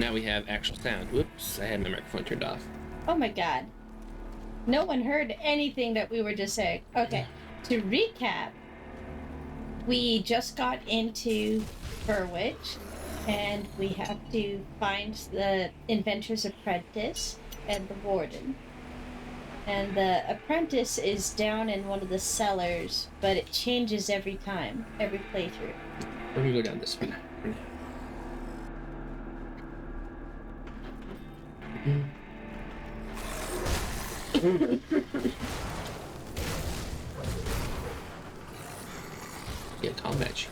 Now we have actual sound. Whoops, I had my microphone turned off. Oh my god. No one heard anything that we were just saying. Okay, to recap, we just got into Furwitch, and we have to find the inventor's apprentice and the warden. And the apprentice is down in one of the cellars, but it changes every time, every playthrough. We're gonna go down this one. Yeah, combat.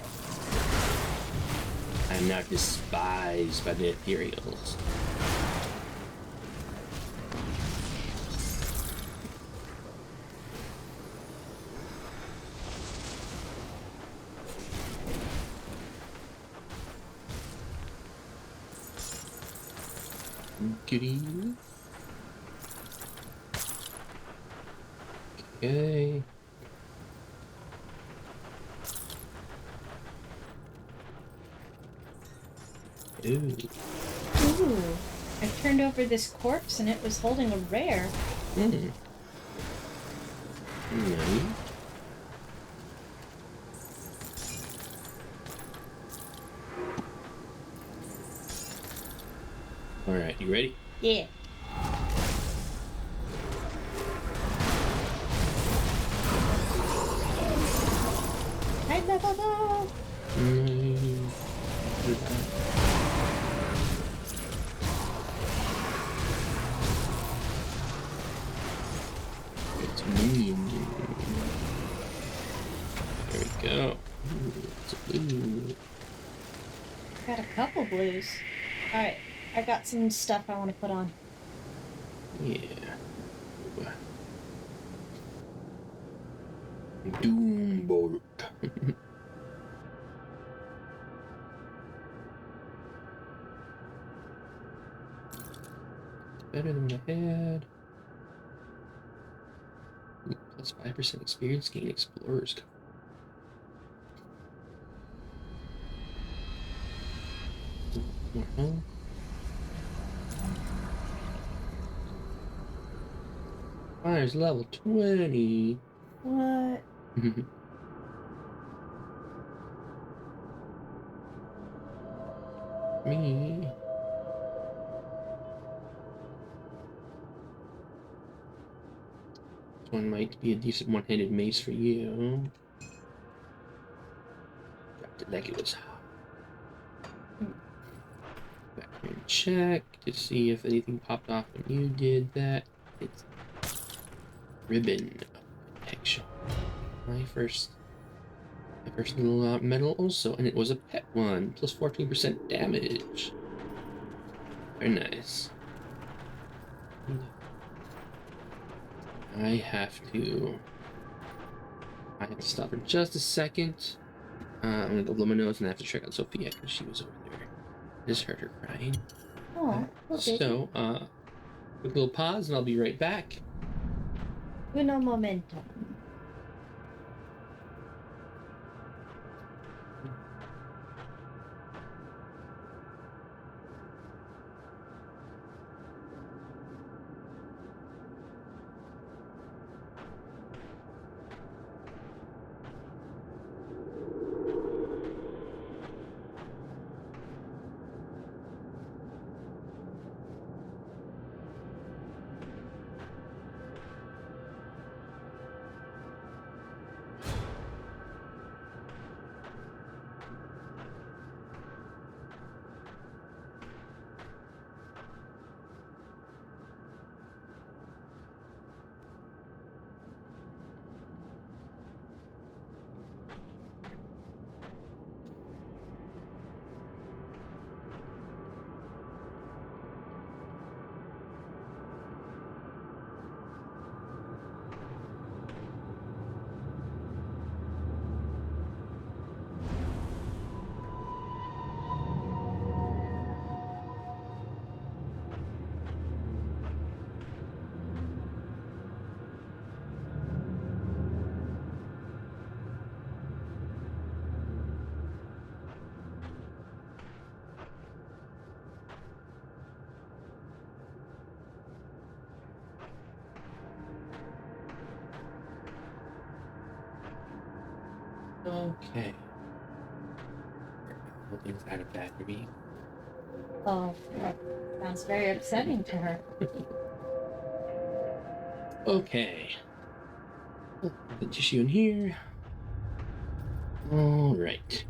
I am now despised by the Imperials. Goody. Okay. Ooh. Ooh, I turned over this corpse and it was holding a rare. Hmm. Nice. All right, you ready? Yeah. High level. It's me. There we go. It's a blue. Got a couple blues. All right, I got some stuff I want to put on. Yeah. Doombolt. Better than what I had. Plus 5% experience gain explorers. Fire's level 20. What? Me. This one might be a decent one-handed mace for you. Dropped it like it was hot. Back here and check to see if anything popped off when you did that. It's ribbon of protection. My first little medal also, and it was a pet one, plus 14% damage. Very nice. I have to stop for just a second. I'm gonna go blow my nose and I have to check out Sophia because she was over there. I just heard her crying. Oh, So, quick little pause and I'll be right back. uno momento. Okay. Holding's out of battery. Oh, that sounds very upsetting to her. Okay. The tissue in here. All right.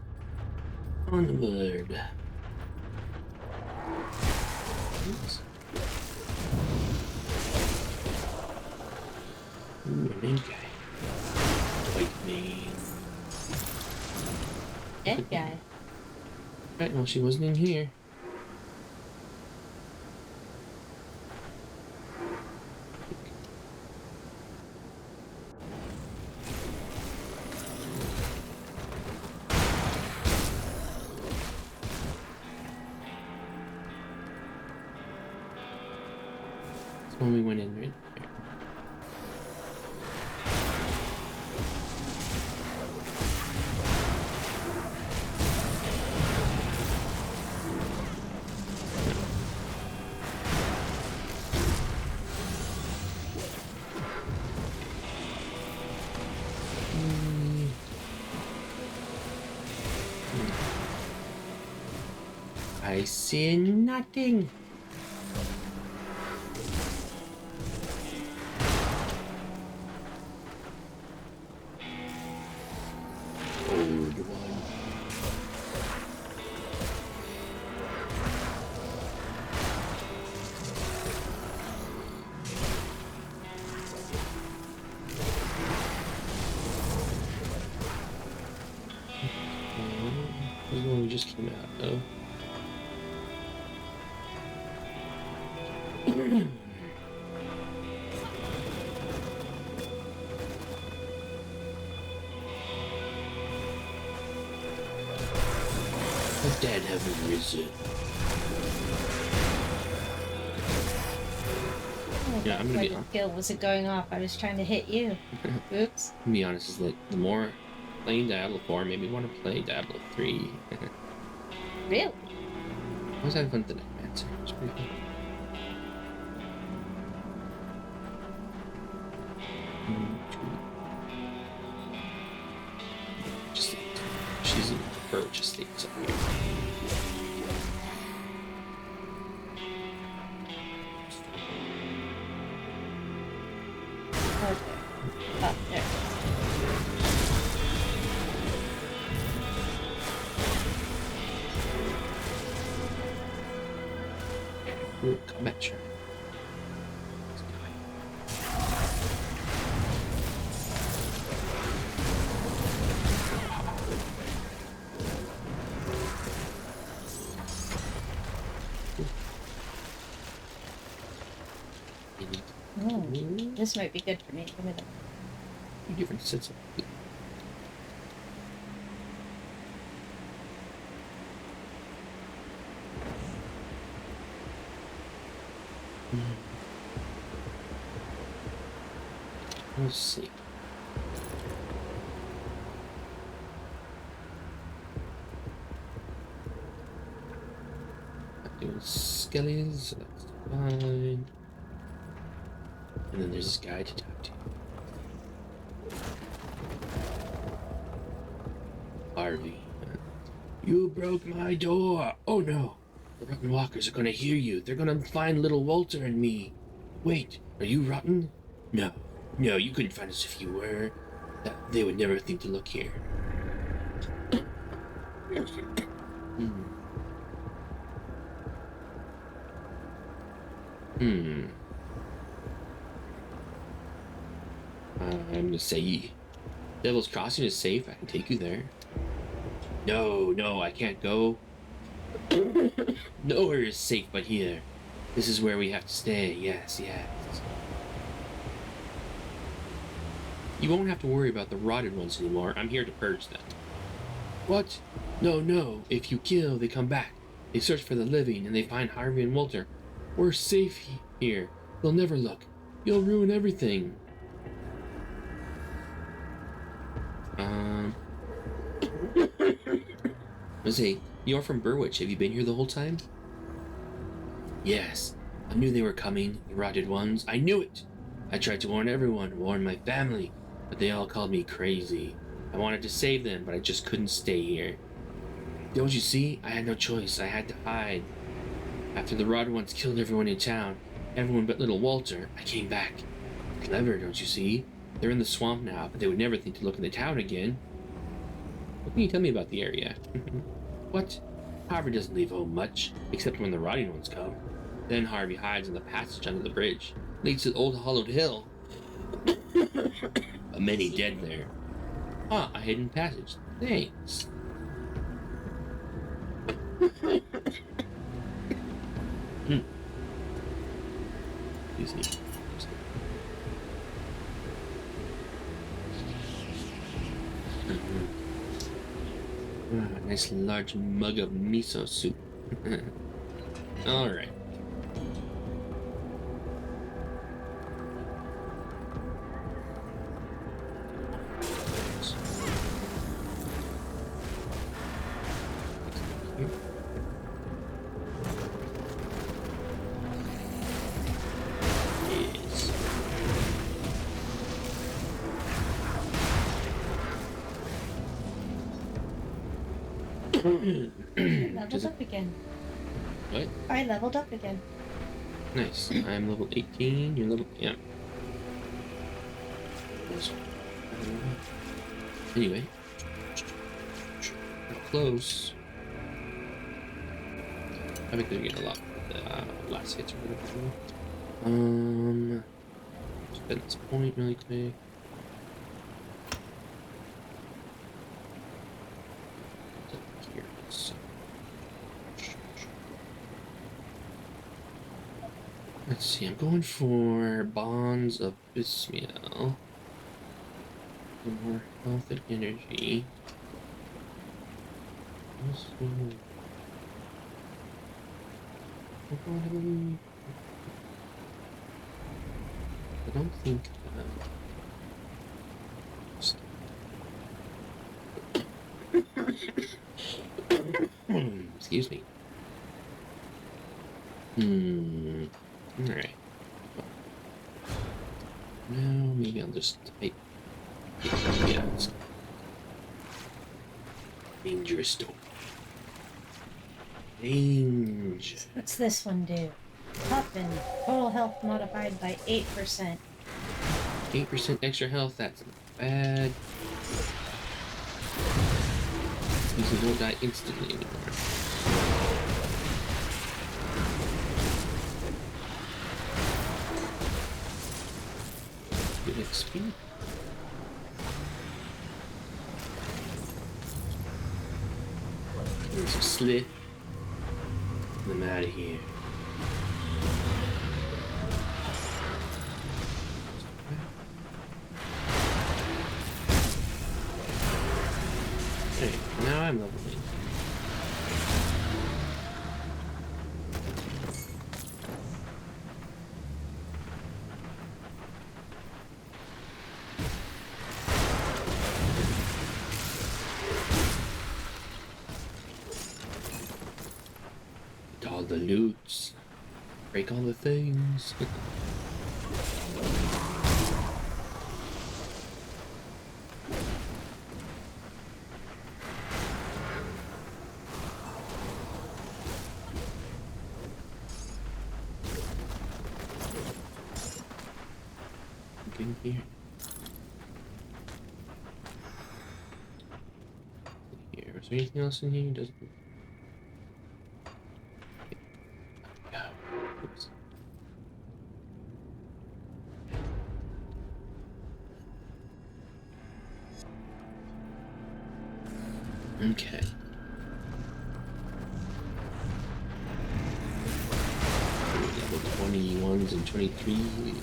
Onward. Oops. Ooh, a name guy. White name. Dead guy. Right, well, she wasn't in here. That's when we went in right there. I see nothing. Old one. This is the one we just came out of. The dead have risen. Yeah, I'm gonna be honest. Skill wasn't going off. I was trying to hit you. Oops. To be honest, is like the more playing Diablo 4 made me want to play Diablo 3. Really? I was having fun with the Necromancer. It was pretty fun. Just she's in her just states up here. Okay. Oh, there. Ooh, combat shrine. This might be good for me. Give me that. Different sets of Let's see. Not doing skellies, so that's fine. And then there's this guy to talk to. Harvey. You broke my door! Oh no! The Rotten Walkers are gonna hear you. They're gonna find little Walter and me. Wait, are you rotten? No. No, you couldn't find us if you were. They would never think to look here. I'm gonna say Devil's Crossing is safe. I can take you there. No, I can't go. Nowhere is safe but here. This is where we have to stay. Yes. You won't have to worry about the rotted ones anymore. I'm here to purge them. What? No. If you kill, they come back. They search for the living, and they find Harvey and Walter. We're safe here. They'll never look. You'll ruin everything. Let's see. You're from Burwich. Have you been here the whole time? Yes. I knew they were coming, the rotted ones. I knew it. I tried to warn everyone, warn my family, but they all called me crazy. I wanted to save them, but I just couldn't stay here. Don't you see? I had no choice. I had to hide. After the Rotted Ones killed everyone in town, everyone but little Walter, I came back. Clever, don't you see? They're in the swamp now, but they would never think to look in the town again. What can you tell me about the area? What? Harvey doesn't leave home much, except when the Rotting Ones come. Then Harvey hides in the passage under the bridge. Leads to the old hollowed hill. But many dead there. Ah, a hidden passage. Thanks. Excuse me. Nice large mug of miso soup. All right. Leveled up again. What? I leveled up again. Nice. I'm level 18. You're level... Yeah. Anyway. Close. I think they're getting a lot of the last hits or whatever. Spend this point really quick. Here. So. Let's see, I'm going for Bonds of Bismiel. More health and energy. I don't think excuse me. Alright. Now maybe I'll just type. Yeah, it's dangerous door. Danger. What's this one do? Puffin. Total health modified by 8%. 8% extra health, that's not bad. Means you don't die instantly anymore. Good XP. There's a slit. I'm out of here. Okay, now I'm leveling. Get all the loots. Break all the things. In here. Here. Is there anything else in here? Doesn't. Oops. Okay. Level 21s and 23s.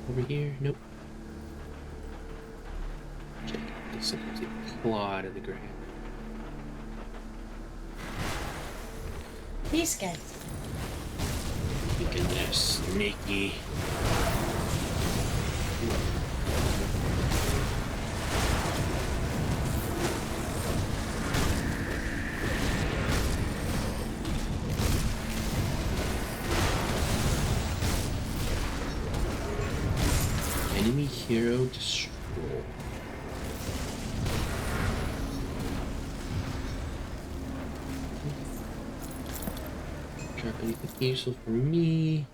Over here? Nope. Check. There's something to claw out of the ground. These guys. Thinking they're sneaky. Enemy hero destroyed. Drop anything useful for me.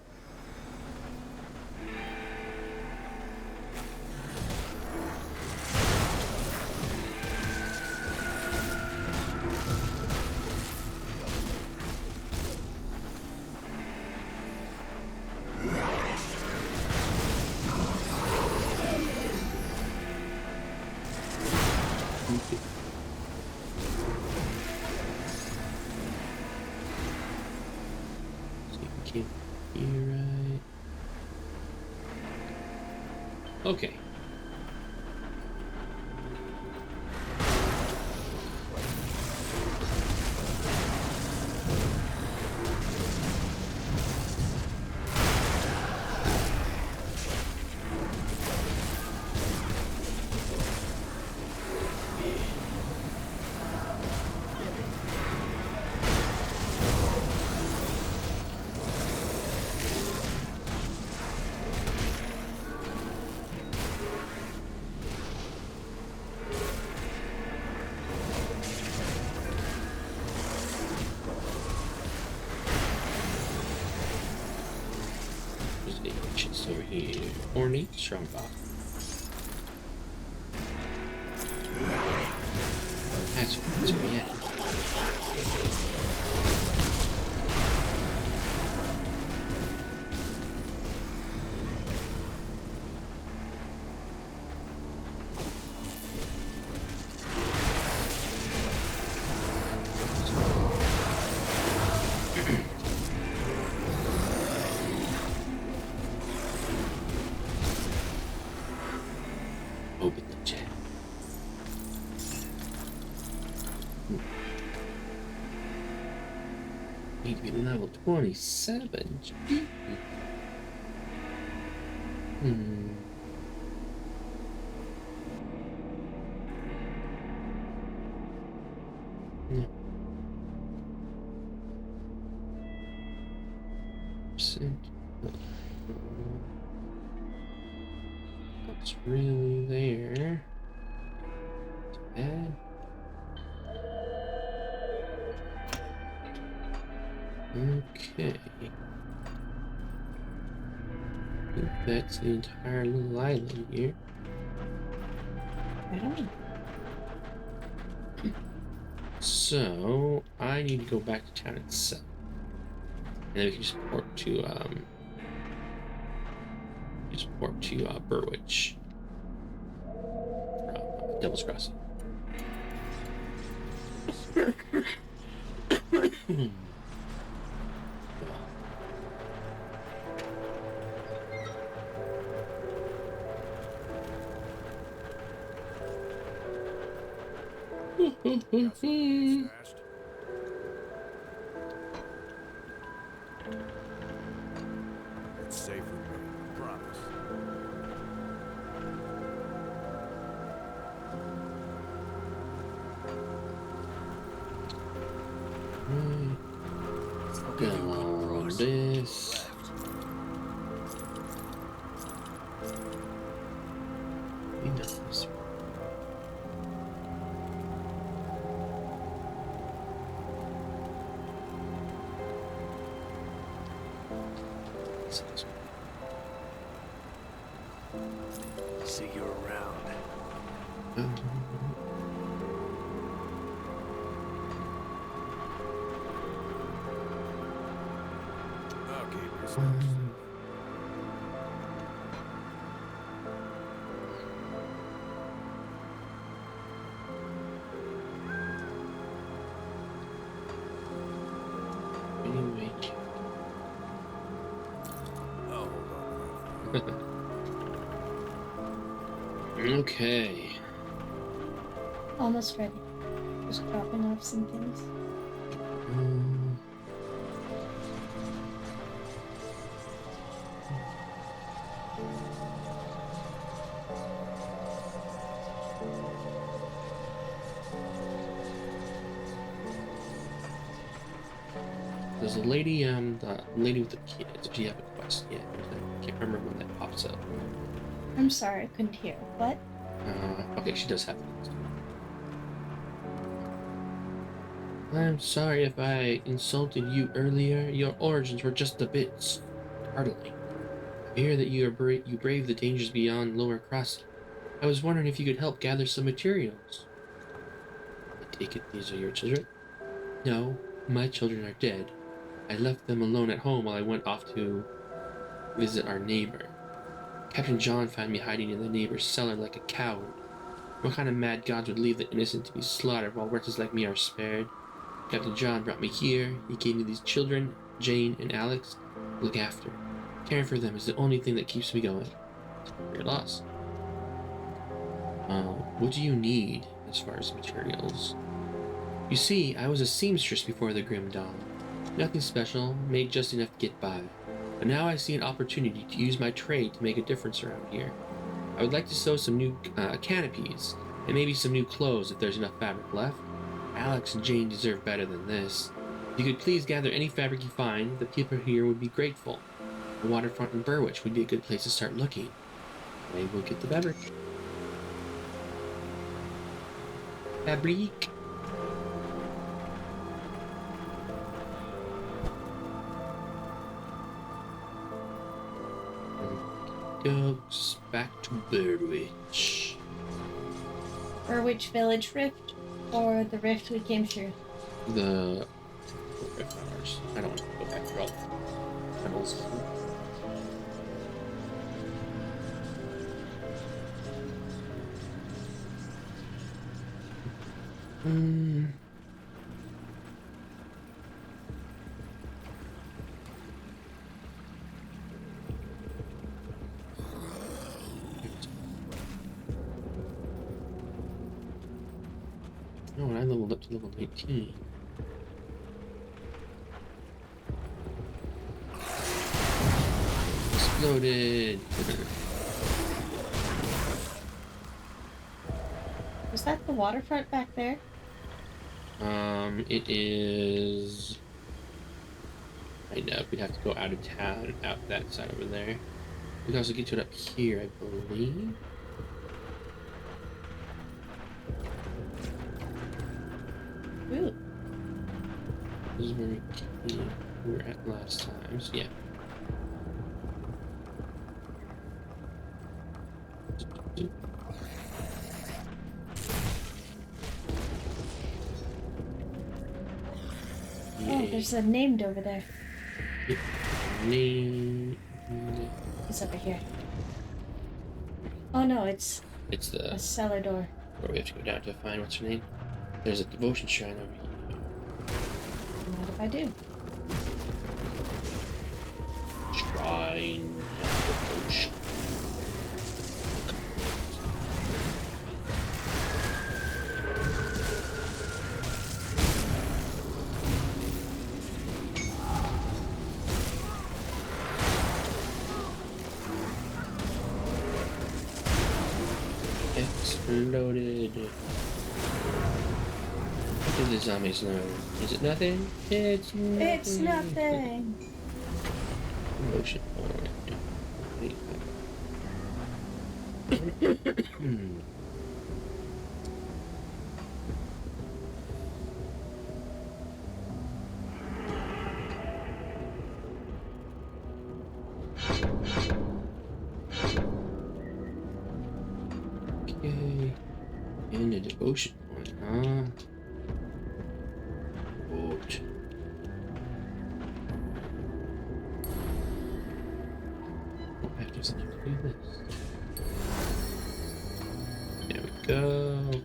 Can't be right. Okay. Chest over here. Ornate strong box. That's where we at. Open the chat. Need to be level 27. Yeah. What's really there? It's bad. Okay. I think that's the entire little island here. So I need to go back to town itself. And then we can just port to Burwich from Devil's Crossing. Fast. It's safe with me, promise. Go on this. We know this. See you around. I'll keep yourself safe. Anyway. I'll hold on to that. Okay. Almost ready. Just dropping off some things. There's a lady, the lady with the kids. Did she have a quest yet? I can't remember when that pops up. I'm sorry, I couldn't hear. What? Okay, she does have it. I'm sorry if I insulted you earlier. Your origins were just a bit startling. I hear that you brave the dangers beyond Lower Crossing. I was wondering if you could help gather some materials. I take it these are your children? No, my children are dead. I left them alone at home while I went off to visit our neighbor. Captain John found me hiding in the neighbor's cellar like a coward. What kind of mad gods would leave the innocent to be slaughtered while wretches like me are spared? Captain John brought me here. He gave me these children, Jane and Alex, to look after. Caring for them is the only thing that keeps me going. Your loss. What do you need as far as materials? You see, I was a seamstress before the Grim Dawn. Nothing special, made just enough to get by. But now I see an opportunity to use my trade to make a difference around here. I would like to sew some new canopies, and maybe some new clothes if there's enough fabric left. Alex and Jane deserve better than this. If you could please gather any fabric you find, the people here would be grateful. The waterfront in Burwich would be a good place to start looking. I will get the fabric. Fabric. Goes back to Burwich. Burwich Village Rift, or the rift we came through? The rift ours. I don't want to go back through all the tunnels. No, and I leveled up to level 19. Exploded! Was that the waterfront back there? It is... I know, we'd have to go out of town, out that side over there. We can also get to it up here, I believe. Ooh. This is where we were at last time, so yeah. Oh, there's a named over there. Yep. Name. It's over here. Oh no, it's It's a the cellar door. where we have to go down to find what's her name. There's a devotion shrine over here. What if I do? Shrine devotion. Exploded. What did the zombies learn? Is it nothing? It's nothing. It's nothing. Motion point. Okay. And a devotion point, huh? Vote. I have to do something to do this. There we go.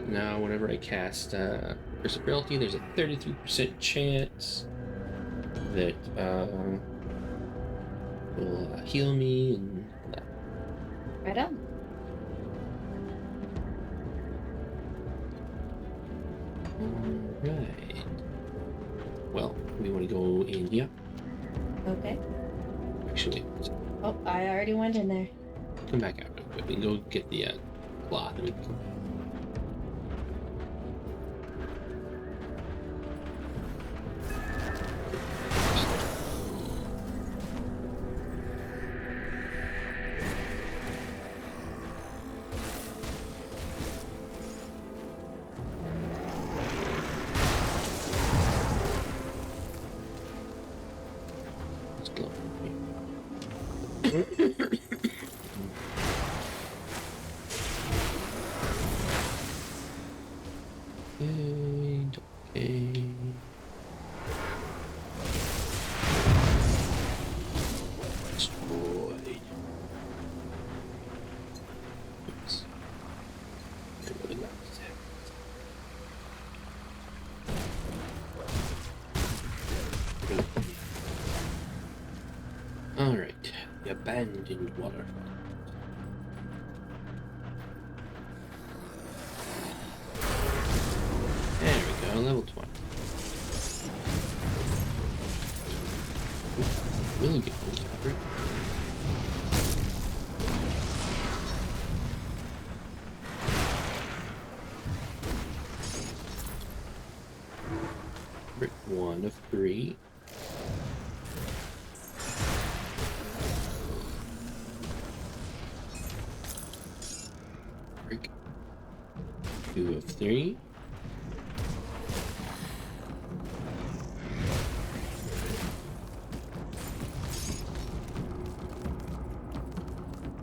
Now, whenever I cast Curse of Frailty, there's a 33% chance that will heal me and all that. Right on. Alright. Well, we want to go in here. Okay. Actually, Oh, I already went in there. come back out real quick. We can go get the cloth and we can come back. Let's go. Okay, okay. Destroyed. Oops. I really like that. Alright, the abandoned waterfront. There we go, level 20. Ooh, really good gold cover. Brick 1 of 3. Brick 2 of 3.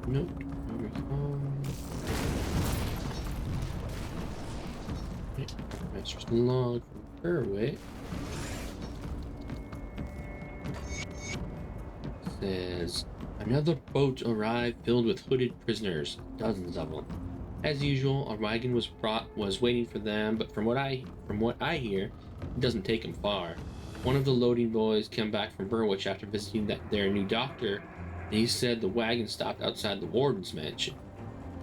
Nope. Master's log from Berwick. Says another boat arrived filled with hooded prisoners, dozens of them. As usual, a wagon was waiting for them, but from what I hear, it doesn't take them far. One of the loading boys came back from Berwick after visiting their new doctor, and he said the wagon stopped outside the warden's mansion.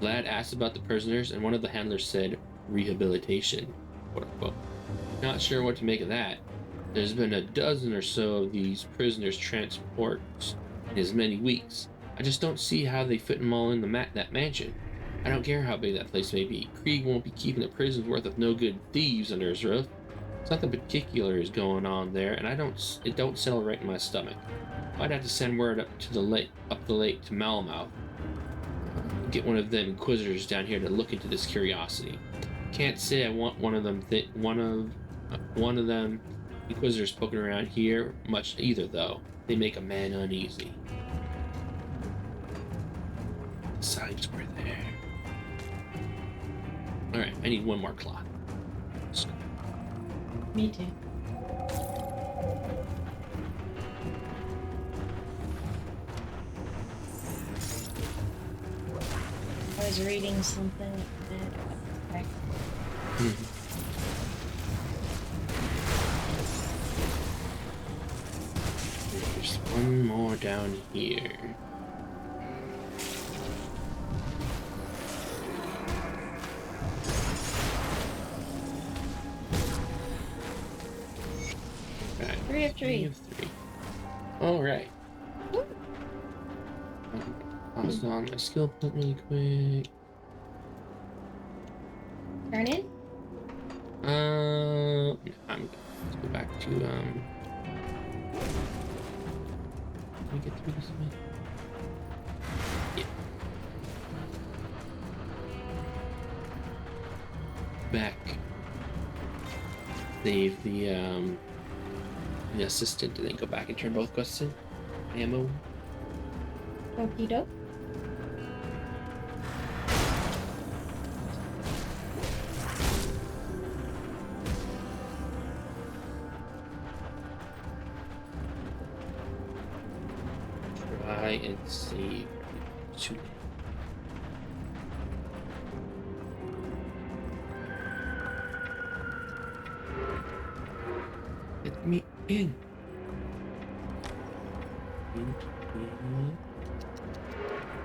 The lad asked about the prisoners, and one of the handlers said rehabilitation, quote unquote. Not sure what to make of that. There's been a dozen or so of these prisoners transports in as many weeks. I just don't see how they fit them all in that mansion. I don't care how big that place may be. Krieg won't be keeping a prison's worth of no good thieves under his roof. Something particular is going on there, and it don't settle right in my stomach. I'd have to send word up the lake to Malmouth. Get one of them inquisitors down here to look into this curiosity. Can't say I want one of them inquisitors poking around here much either, though. They make a man uneasy. Signs were there. Alright, I need one more cloth. Me too. I was reading something that There's one more down here. Right. 3 of 3. 3 of 3. Alright. Pause on my skill point really quick. Turn in? Let's go back to Can we get through this way? Yeah. Back. Save the assistant and then go back and turn both quests in. Ammo. Okie doke. Try and save. Shoot. Let me in.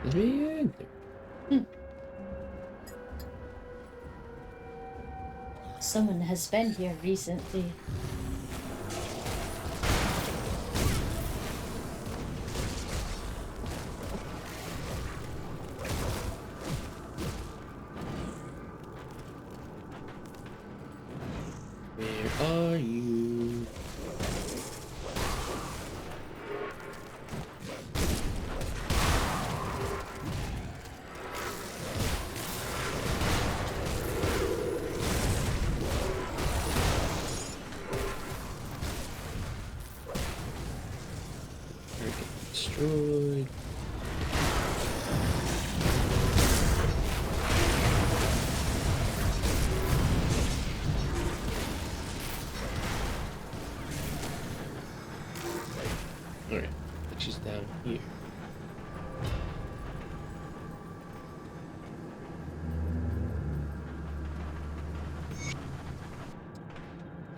Let me in. Someone has been here recently. Where are you? Target destroyed. Alright, she's down here.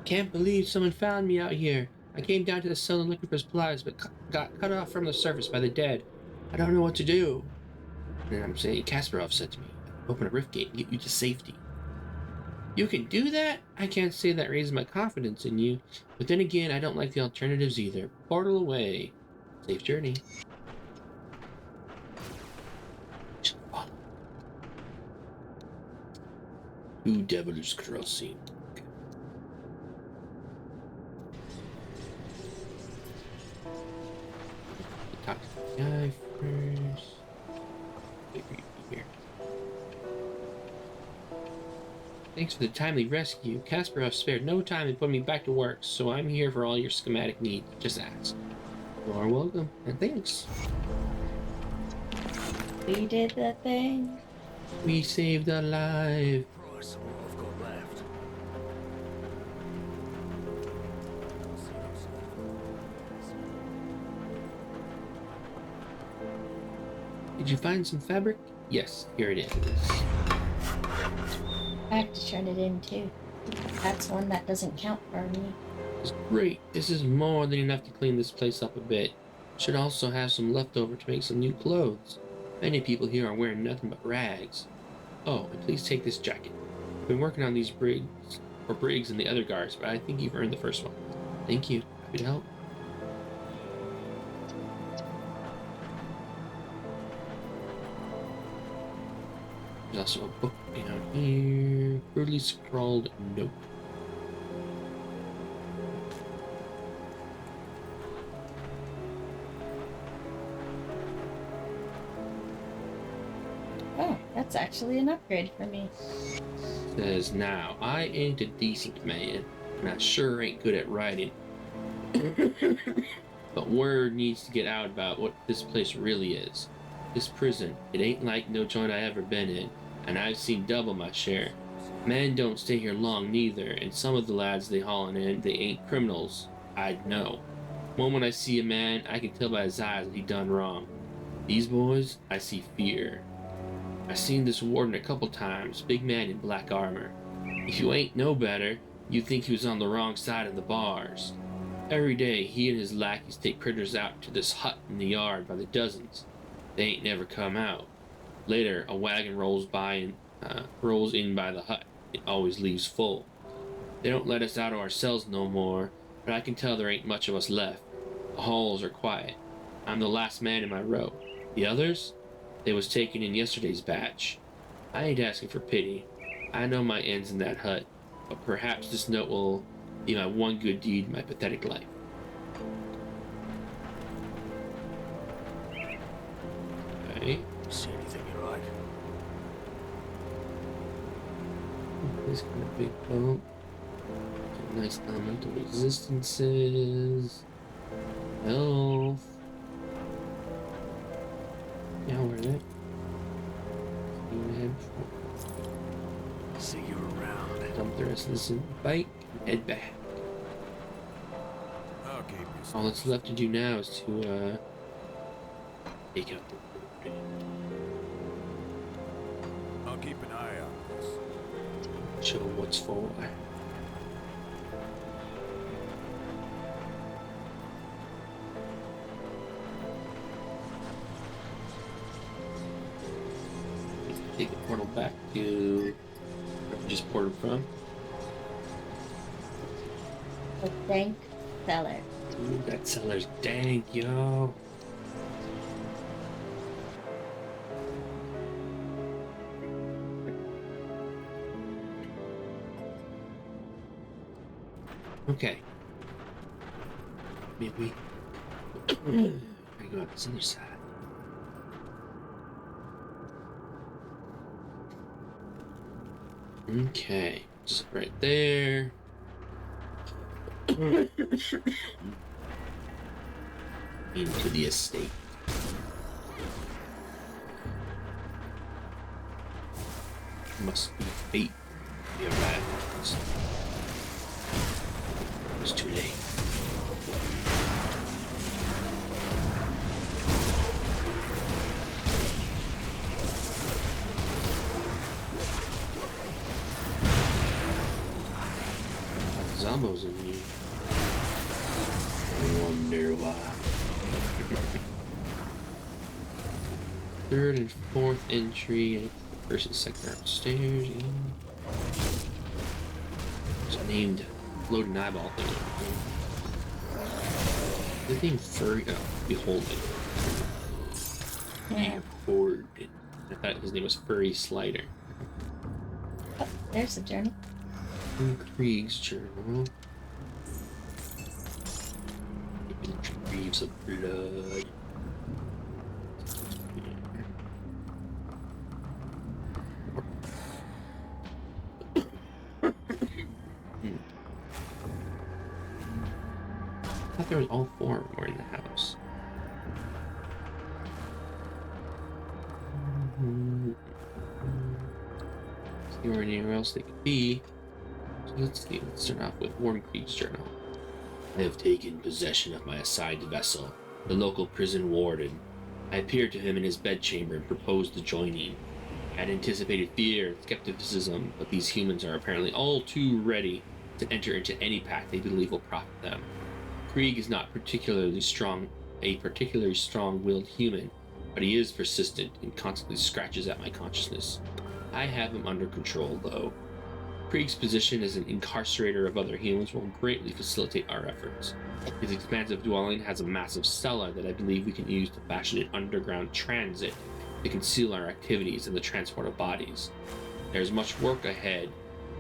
Can't believe someone found me out here. I came down to the cellar looking for supplies, but got cut off from the surface by the dead. I don't know what to do. And I'm saying, Kasparov said to me, open a rift gate and get you to safety. You can do that? I can't say that raises my confidence in you, but then again, I don't like the alternatives either. Portal away. Safe journey. Two Devil's Crossing. Talk to the guy first. Wait for you to be here. Thanks for the timely rescue. Kasparov spared no time in putting me back to work, so I'm here for all your schematic needs. Just ask. You are welcome, and thanks. We did the thing. We saved a life. Price of what I've got left. Did you find some fabric? Yes, here it is. I have to turn it in too. That's one that doesn't count for me. It's great. This is more than enough to clean this place up a bit. Should also have some leftover to make some new clothes. Many people here are wearing nothing but rags. Oh, and please take this jacket. I've been working on these Briggs and the other guards, but I think you've earned the first one. Thank you. Happy to help. There's also a book down here. Crudely scrawled note. Oh, that's actually an upgrade for me. Says, now, I ain't a decent man, and I sure ain't good at writing. But word needs to get out about what this place really is. This prison, it ain't like no joint I ever been in, and I've seen double my share. Men don't stay here long neither, and some of the lads they haulin' in, they ain't criminals. I'd know. Moment I see a man, I can tell by his eyes that he done wrong. These boys, I see fear. I seen this warden a couple times, big man in black armor. If you ain't no better, you'd think he was on the wrong side of the bars. Every day, he and his lackeys take critters out to this hut in the yard by the dozens. They ain't never come out. Later, a wagon rolls in by the hut. It always leaves full. They don't let us out of our cells no more, but I can tell there ain't much of us left. The halls are quiet. I'm the last man in my row. The others? They was taken in yesterday's batch. I ain't asking for pity. I know my end's in that hut, but perhaps this note will be my one good deed in my pathetic life. Okay. See anything you like? This kind of big boat. Some nice elemental resistances. Health. Yeah, I'll wear that. See you around. Dump the rest of this in the bike and head back. I'll keep you. All that's left to do now is to take out the I'll keep an eye on this. show what's for. Take the portal back to where we just ported from. The dank cellar. Ooh, that cellar's dank, yo. Okay. Maybe I go out this other side. Okay, just right there. into the estate. Must be fate. We arrived. It was too late. Zombos in me. I wonder why. Third and fourth entry. First and second are upstairs. It's named Floating Eyeball thing. The thing furry. Oh, behold it. Yeah. Behold it. I thought his name was Furry Slider. Oh, there's the journal. Krieg's journal. Retrieve of blood. I thought there was all four were in the house. See where anywhere else they could be. So let's see. Let's start off with Warren Krieg's journal. I have taken possession of my assigned vessel, the local prison warden. I appeared to him in his bedchamber and proposed the joining. I had anticipated fear and skepticism, but these humans are apparently all too ready to enter into any pact they believe will profit them. Krieg is not a particularly strong-willed human, but he is persistent and constantly scratches at my consciousness. I have him under control, though. Krieg's position as an incarcerator of other humans will greatly facilitate our efforts. His expansive dwelling has a massive cellar that I believe we can use to fashion an underground transit to conceal our activities and the transport of bodies. There is much work ahead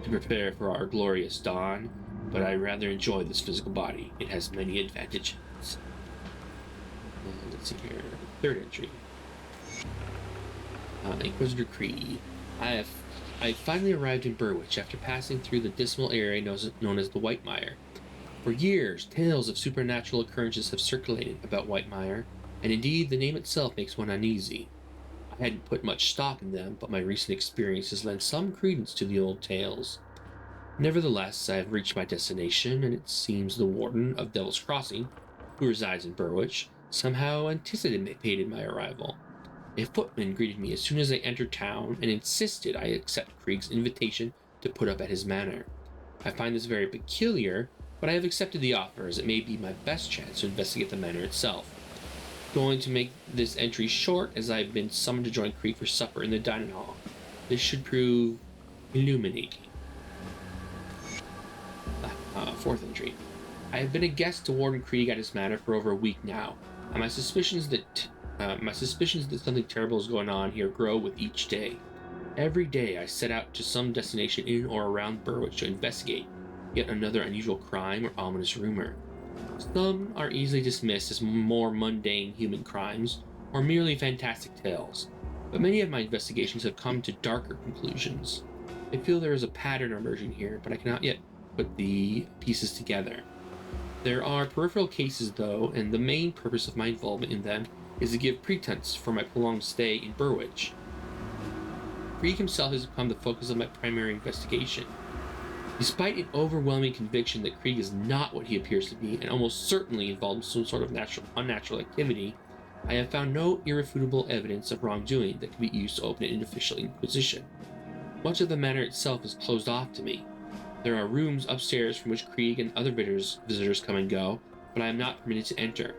to prepare for our glorious dawn, but I rather enjoy this physical body. It has many advantages. Let's see here. Third entry. Inquisitor Krieg. I finally arrived in Burwitch after passing through the dismal area known as the Whitemire. For years, tales of supernatural occurrences have circulated about Whitemire, and indeed the name itself makes one uneasy. I hadn't put much stock in them, but my recent experiences lend some credence to the old tales. Nevertheless, I have reached my destination, and it seems the warden of Devil's Crossing, who resides in Burwitch, somehow anticipated my arrival. A footman greeted me as soon as I entered town and insisted I accept Krieg's invitation to put up at his manor. I find this very peculiar, but I have accepted the offer as it may be my best chance to investigate the manor itself. Going to make this entry short as I have been summoned to join Krieg for supper in the dining hall. This should prove illuminating. Fourth entry. I have been a guest to Warden Krieg at his manor for over a week now, and my suspicions that something terrible is going on here grow with each day. Every day I set out to some destination in or around Burwitch to investigate yet another unusual crime or ominous rumor. Some are easily dismissed as more mundane human crimes or merely fantastic tales, but many of my investigations have come to darker conclusions. I feel there is a pattern emerging here, but I cannot yet put the pieces together. There are peripheral cases, though, and the main purpose of my involvement in them is to give pretense for my prolonged stay in Burwitch. Krieg himself has become the focus of my primary investigation. Despite an overwhelming conviction that Krieg is not what he appears to be, and almost certainly involved in some sort of unnatural activity, I have found no irrefutable evidence of wrongdoing that can be used to open an official inquisition. Much of the manor itself is closed off to me. There are rooms upstairs from which Krieg and other visitors come and go, but I am not permitted to enter.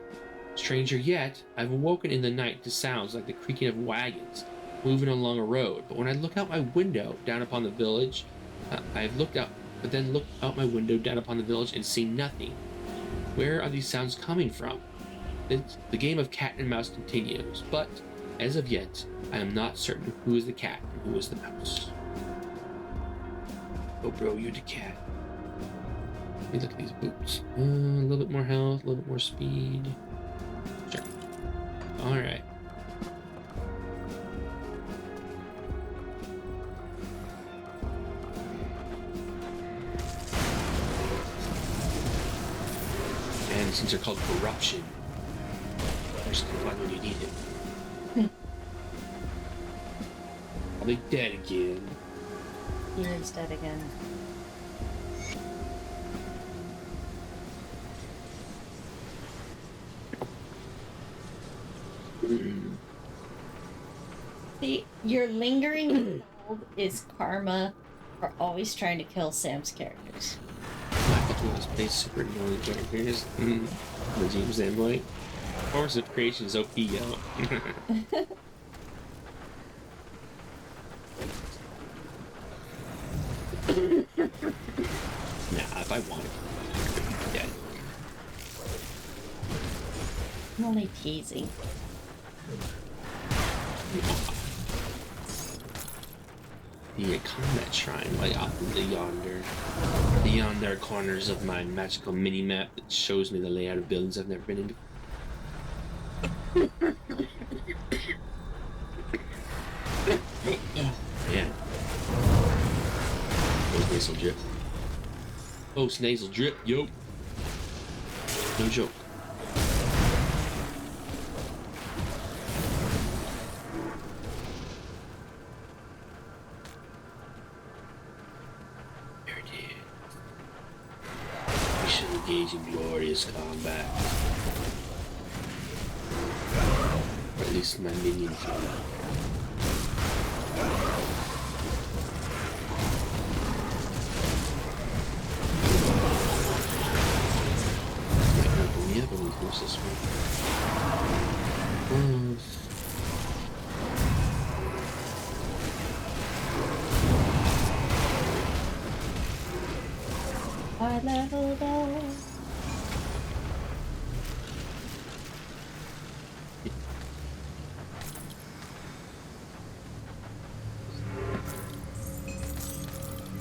Stranger yet, I've awoken in the night to sounds like the creaking of wagons moving along a road, but when I look out my window down upon the village, looked out my window down upon the village and seen nothing. Where are these sounds coming from? The game of cat and mouse continues, but as of yet, I am not certain who is the cat and who is the mouse. Oh, bro, you're the cat. Let me look at these boots. A little bit more health, a little bit more speed. Sure. Alright. And these things are called corruption. Just come find when you need him. Are they dead again? He is dead again. See, your lingering cold is karma for always trying to kill Sam's characters. I could just play super annoying characters. The James Amboy. Force of Creation is OP, yo. Nah, if I wanted to, yeah. I'm only teasing. The combat shrine, like out in the yonder corners of my magical mini map that shows me the layout of buildings I've never been in before. Yeah. Post nasal drip. Post nasal drip, yo. No joke. There it is. We shall engage in glorious combat. Or at least my minions will. Yeah, but we close this one. I leveled up.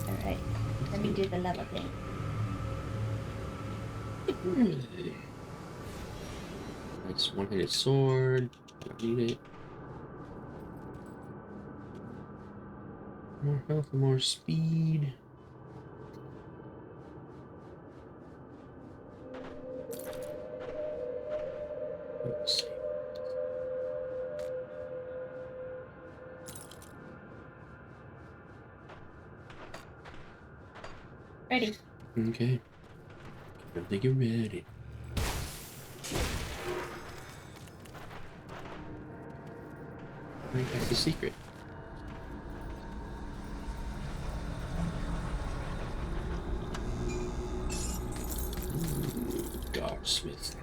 Alright, let me do the level thing. Nice one-handed sword. Don't need it. More health, more speed. Let's see. Ready. Okay. I think you're ready. Alright, that's the secret. Guardsmith.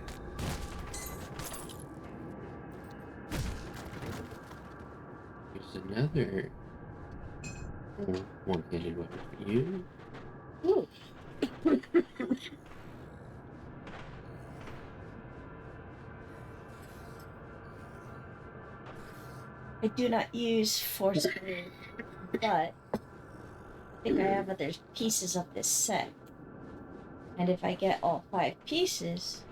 Here's another one-handed weapon for you. Ooh. I do not use force blade, but I think I have other pieces of this set. And if I get all 5 pieces,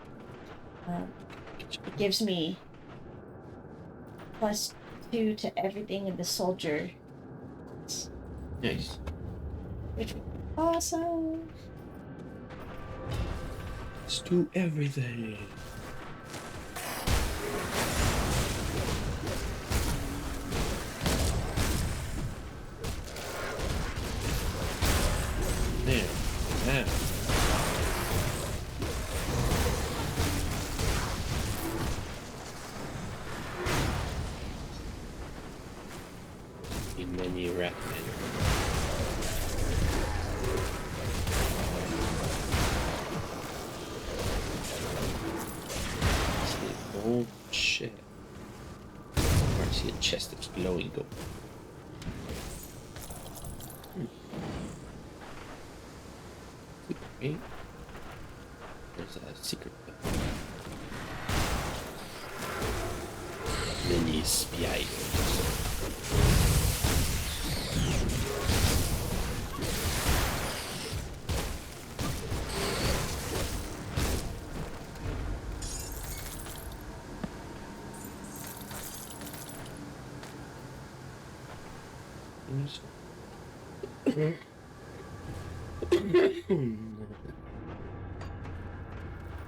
it gives me +2 to everything in the soldier. Nice. Which is awesome. Let's do everything. Man, man. In many recommend. Oh shit. I see a chest that's glowing gold. Okay. There's a secret. Many spiders.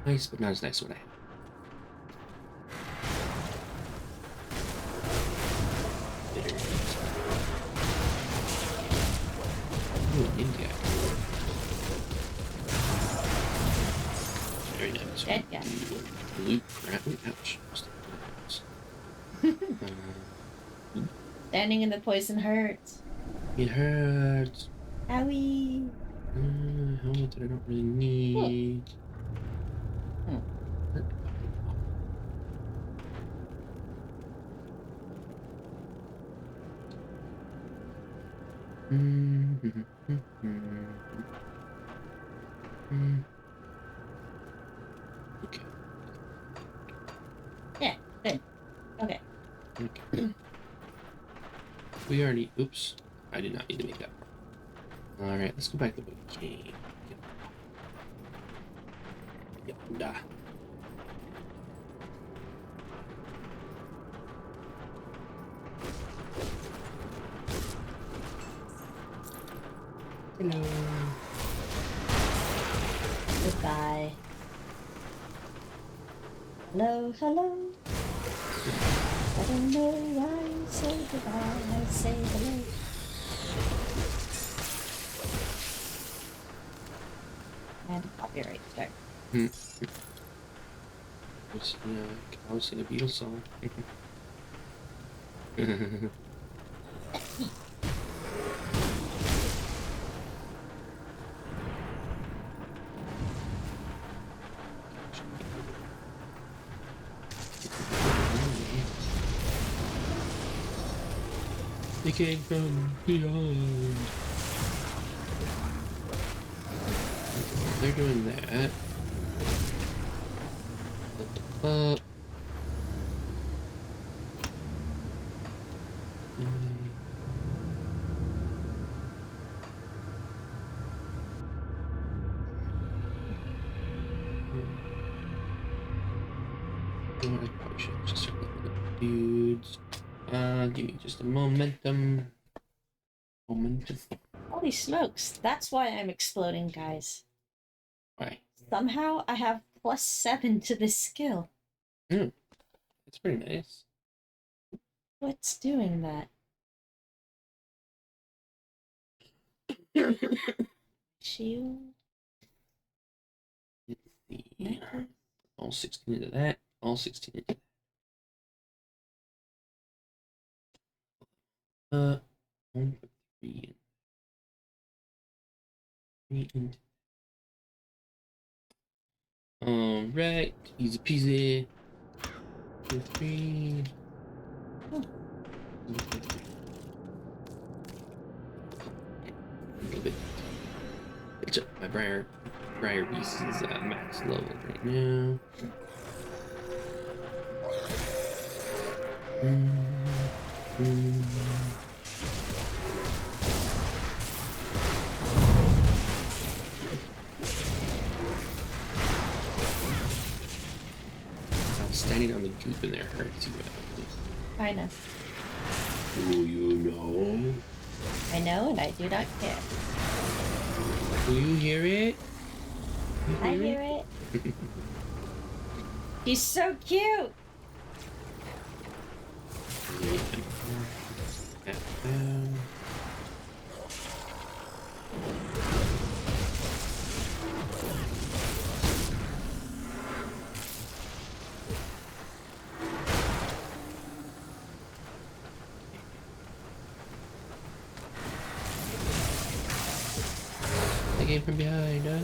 Nice, but not as nice as what I had. Red guy. Blue crap. Ouch. Standing in the poison hurts. It hurts. Owie. Helmet that I don't really need. Hmm. Okay. Yeah, good. Okay. Okay. We already. Oops. I did not need to make that. Alright, let's go back to the cave. Yonder. Hello. Goodbye. Hello, hello. I don't know why you say goodbye. I say hello. And copyright strike. I was sing a Beatles song. They came from beyond. They're doing that. Up. I probably should just start looking at the dudes. Give me just a momentum. Holy smokes, that's why I'm exploding, guys. Why? Somehow I have +7 to this skill. It's pretty nice. What's doing that? Shield? Let's see. Necklace? All 16 into that. All 16 into that. 1 for 3. 3 into. Alright. Easy peasy. 2, 3. Oh. A little bit. It's up. My Briar Beast is max level right now. Standing on the goop in there hurts you. I know. Do you know? I know, and I do not care. Do you hear it? I hear it. He's so cute. They came from behind. Oh.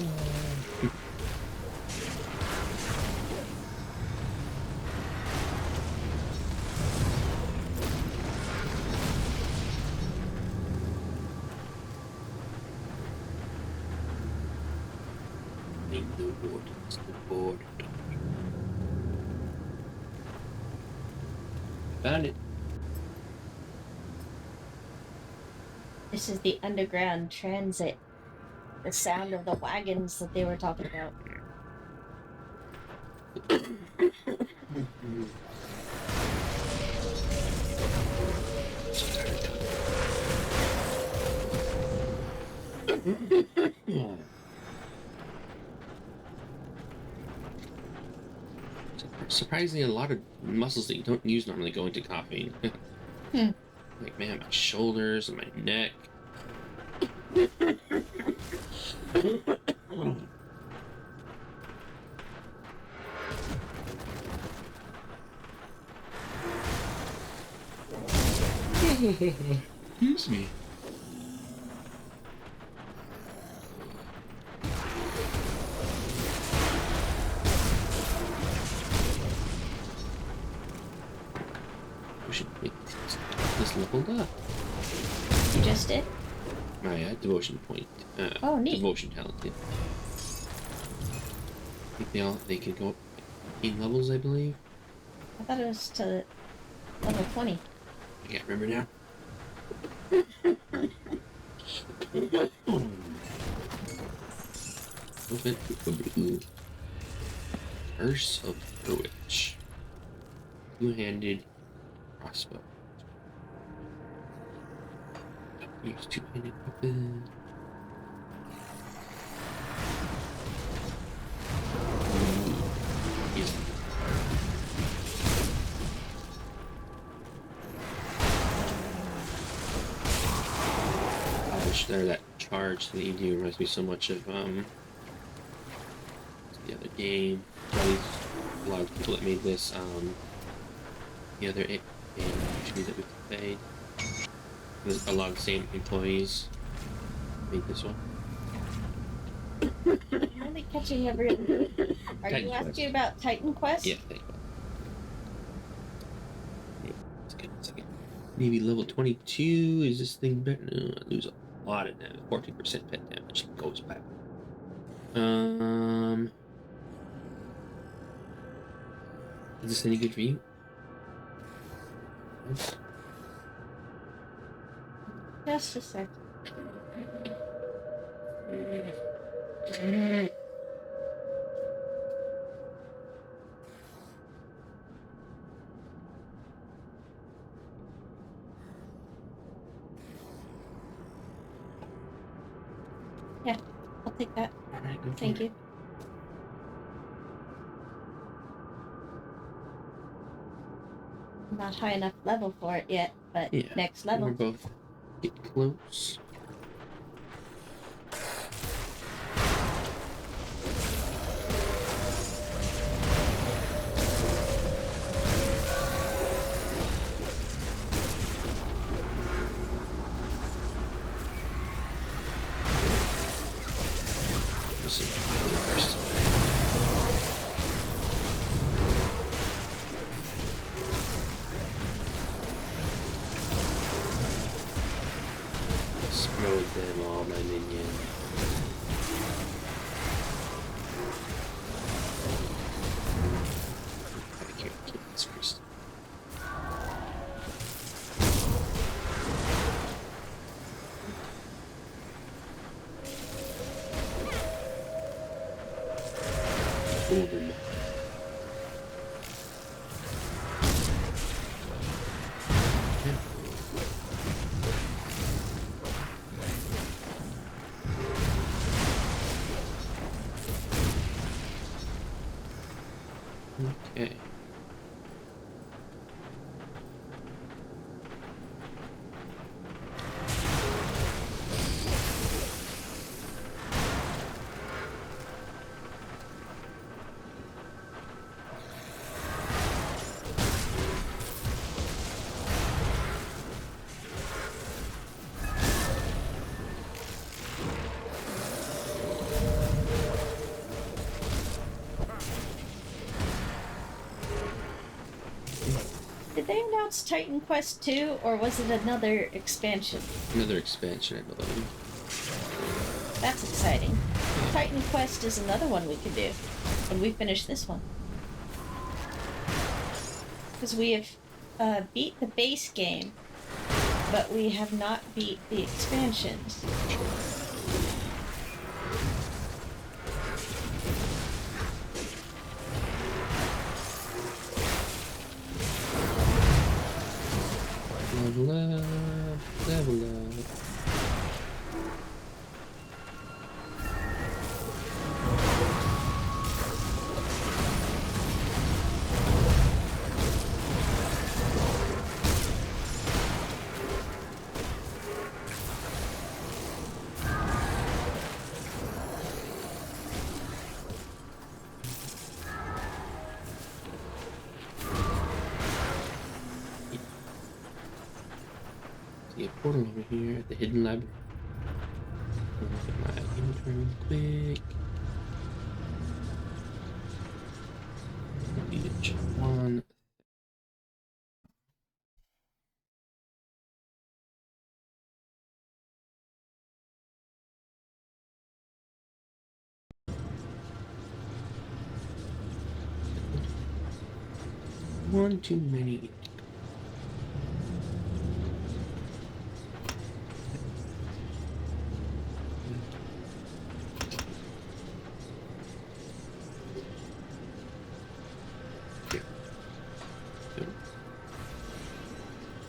The board. Found it. This is the underground transit. The sound of the wagons that they were talking about. Surprisingly, a lot of muscles that you don't use normally go into coughing. Like, man, my shoulders and my neck. Excuse me. We should make this leveled up. You just did? My devotion point. Oh, neat. Devotion talent. Yeah. I think they can go up 8 levels, I believe. I thought it was to level 20. I can't remember now. Open. Curse of the Witch. Two-handed crossbow. Use two-handed weapon. Yes. Gosh, there, that charge that you do reminds me so much of the other game. A lot of people that made this the other game usually that we played. There's a lot of the same employees made this one. I'm only catching everything. Are Titan you Quest. asking about Titan Quest? Yeah, thank you. Second. Maybe level 22. Is this thing better? No, I lose a lot of damage. 14% pet damage goes back. Is this any good for you? Yes. Just a sec. Yeah, I'll take that. Alright, go for Thank it. you. I'm not high enough level for it yet, but Yeah, next We're level. both get close. Let's see. First. Explode them all, my minion. I can't keep this first. Golden. Okay. Did they announce Titan Quest 2 or was it another expansion? Another expansion, I believe. That's exciting. Titan Quest is another one we could do when we finish this one. Because we have beat the base game, but we have not beat the expansions. Level up, level up. see a portal over here at the hidden library. Look at my inventory real quick. Need to check one. One too many.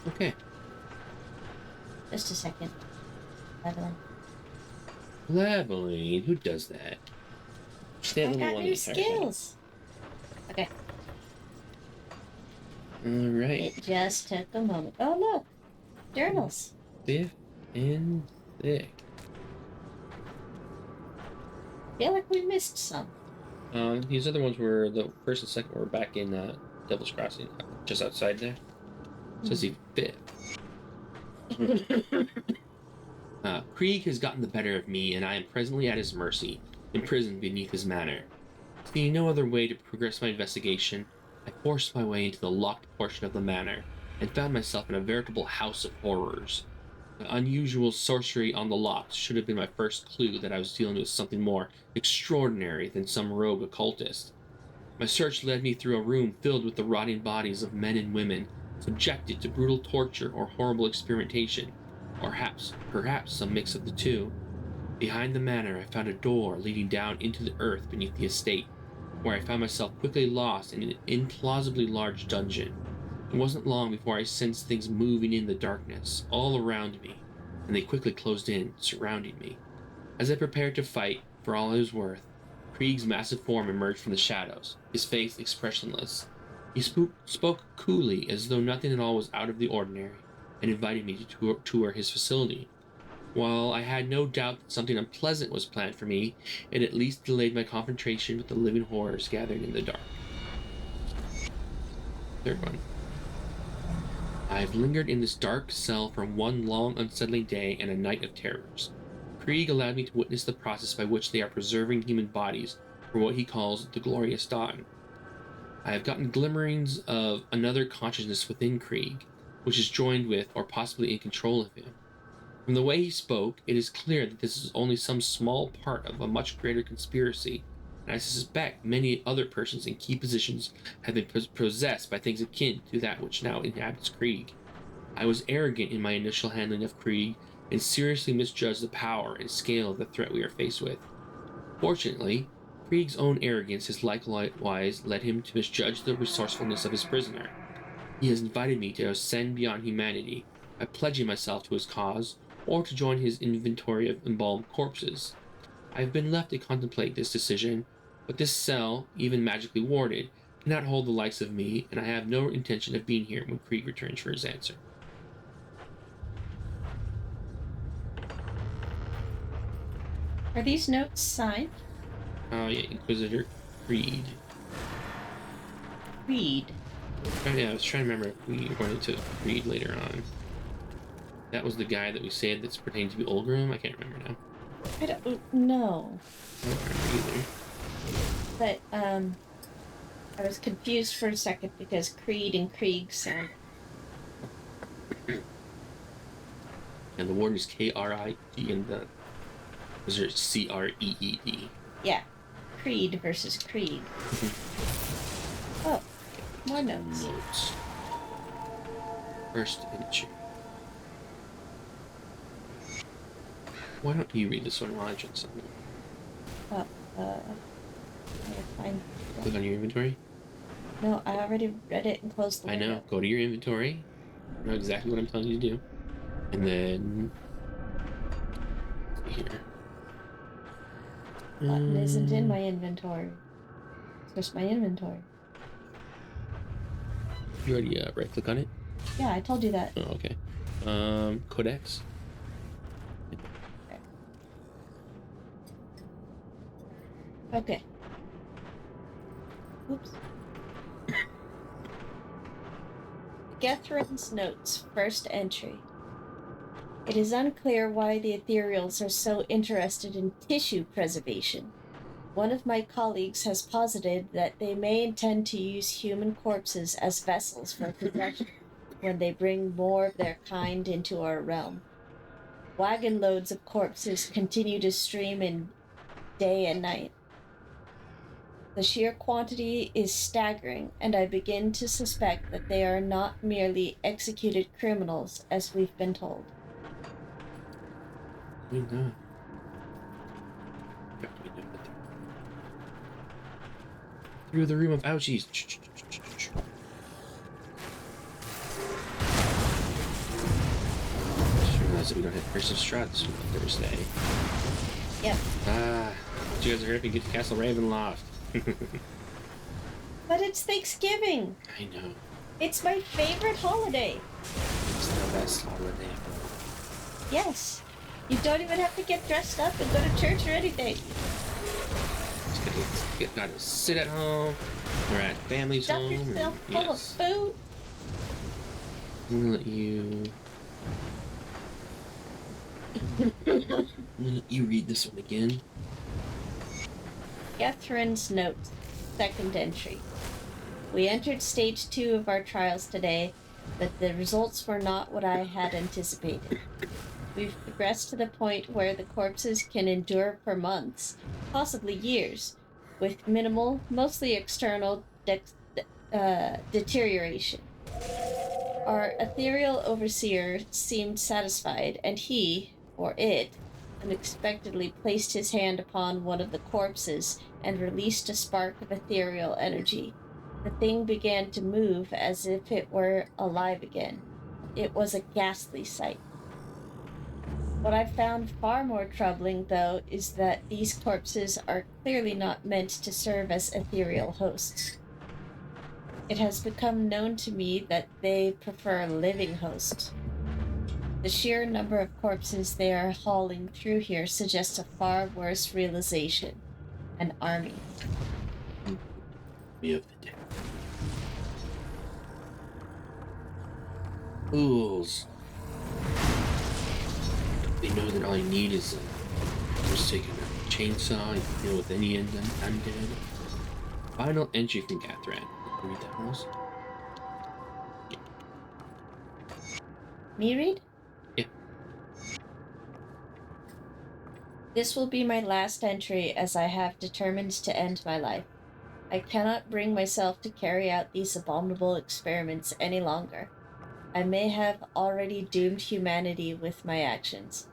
Okay. Just a second. Leveling. Leveling. Who does that? Stay at I level got one new the entire time. skills. Okay. Alright. It just took a moment. Oh, look. Journals. Thick and thick. Feel like we missed some. These other ones were the first and second were back in Devil's Crossing, just outside there. Says he fifth. Krieg has gotten the better of me, and I am presently at his mercy, imprisoned beneath his manor. Seeing no other way to progress my investigation, I forced my way into the locked portion of the manor, and found myself in a veritable house of horrors. The unusual sorcery on the locks should have been my first clue that I was dealing with something more extraordinary than some rogue occultist. My search led me through a room filled with the rotting bodies of men and women, subjected to brutal torture or horrible experimentation, or perhaps some mix of the two. Behind the manor, I found a door leading down into the earth beneath the estate, where I found myself quickly lost in an implausibly large dungeon. It wasn't long before I sensed things moving in the darkness, all around me, and they quickly closed in, surrounding me. As I prepared to fight, for all I was worth, Krieg's massive form emerged from the shadows, his face expressionless. He spoke coolly, as though nothing at all was out of the ordinary, and invited me to tour his facility. While I had no doubt that something unpleasant was planned for me, it at least delayed my confrontation with the living horrors gathered in the dark. Third one. I've lingered in this dark cell for one long, unsettling day and a night of terrors. Krieg allowed me to witness the process by which they are preserving human bodies for what he calls the glorious dawn. I have gotten glimmerings of another consciousness within Krieg, which is joined with or possibly in control of him. From the way he spoke, it is clear that this is only some small part of a much greater conspiracy, and I suspect many other persons in key positions have been possessed by things akin to that which now inhabits Krieg. I was arrogant in my initial handling of Krieg and seriously misjudged the power and scale of the threat we are faced with. Fortunately, Krieg's own arrogance has likewise led him to misjudge the resourcefulness of his prisoner. He has invited me to ascend beyond humanity by pledging myself to his cause, or to join his inventory of embalmed corpses. I have been left to contemplate this decision, but this cell, even magically warded, cannot hold the likes of me, and I have no intention of being here when Krieg returns for his answer. Are these notes signed? Oh yeah, Inquisitor Creed. Read. Yeah, I was trying to remember if we wanted to read later on. That was the guy that we said that's pertaining to be Olgrim? I can't remember now. I don't know. I don't remember either. But, I was confused for a second because Creed and Krieg sound. And the warden is K-R-I-G and the wizard is C-R-E-E-D. Yeah. Creed versus Krieg. Oh, more notes. First entry. Why don't you read this one while I check something? I gotta find. Click on your inventory. No, I already read it and closed the I know. window. Go to your inventory. I know exactly what I'm telling you to do. And then here. Button isn't in my inventory. It's just my inventory. You already right click on it? Yeah, I told you that. Oh, okay. Codex. Okay. Oops. Gethrin's notes, first entry. It is unclear why the ethereals are so interested in tissue preservation. One of my colleagues has posited that they may intend to use human corpses as vessels for possession when they bring more of their kind into our realm. Wagon loads of corpses continue to stream in day and night. The sheer quantity is staggering, and I begin to suspect that they are not merely executed criminals, as we've been told. Why not? Got to be done with through the room of ouchies. Just realized that we don't have Curse of Strahd this Thursday. Yep. But you guys are going to get to Castle Ravenloft. But it's Thanksgiving! I know. It's my favorite holiday! It's the best holiday ever. Yes. You don't even have to get dressed up and go to church or anything. Just gotta sit at home or at family's Stuff home. yourself full of food. I'm gonna let you. I'm gonna let you read this one again. Catherine's Notes, second entry. We entered stage 2 of our trials today, but the results were not what I had anticipated. We've progressed to the point where the corpses can endure for months, possibly years, with minimal, mostly external deterioration. Our ethereal overseer seemed satisfied, and he, or it, unexpectedly placed his hand upon one of the corpses and released a spark of ethereal energy. The thing began to move as if it were alive again. It was a ghastly sight. What I found far more troubling, though, is that these corpses are clearly not meant to serve as ethereal hosts. It has become known to me that they prefer living hosts. The sheer number of corpses they are hauling through here suggests a far worse realization. An army. Me of the dead. Fools. They know that all you need is just taking a chainsaw and deal with any undead. Final entry from Catherine. Read that was. Me read? Yeah. This will be my last entry, as I have determined to end my life. I cannot bring myself to carry out these abominable experiments any longer. I may have already doomed humanity with my actions.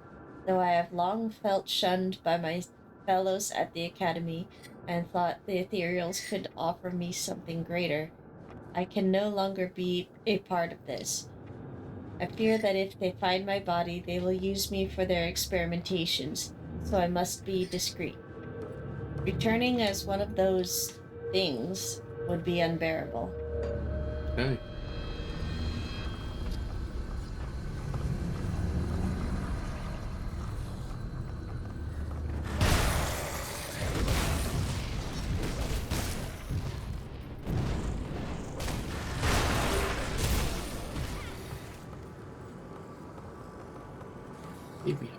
Though I have long felt shunned by my fellows at the Academy and thought the ethereals could offer me something greater, I can no longer be a part of this. I fear that if they find my body, they will use me for their experimentations, so I must be discreet. Returning as one of those things would be unbearable. Okay. Maybe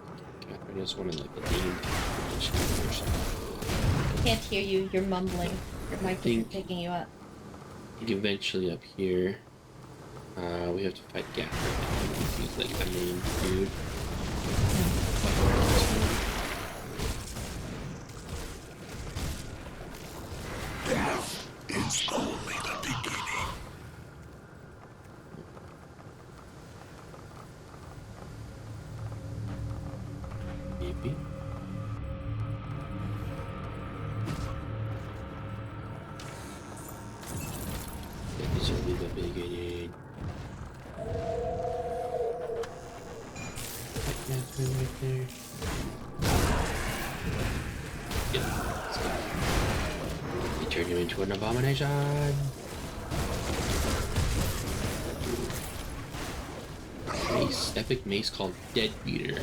Catherine is one of like the named competition or something. Can't hear you, you're mumbling. Your mic isn't Think- picking you up. I think eventually up here, we have to fight Catherine. He's like the main dude. Death is only the beginning. Maybe. That is only the beginning. Fight Catherine right there. Yep. Let's go. They turn you into an abomination. Mace, epic mace called Dead Beater.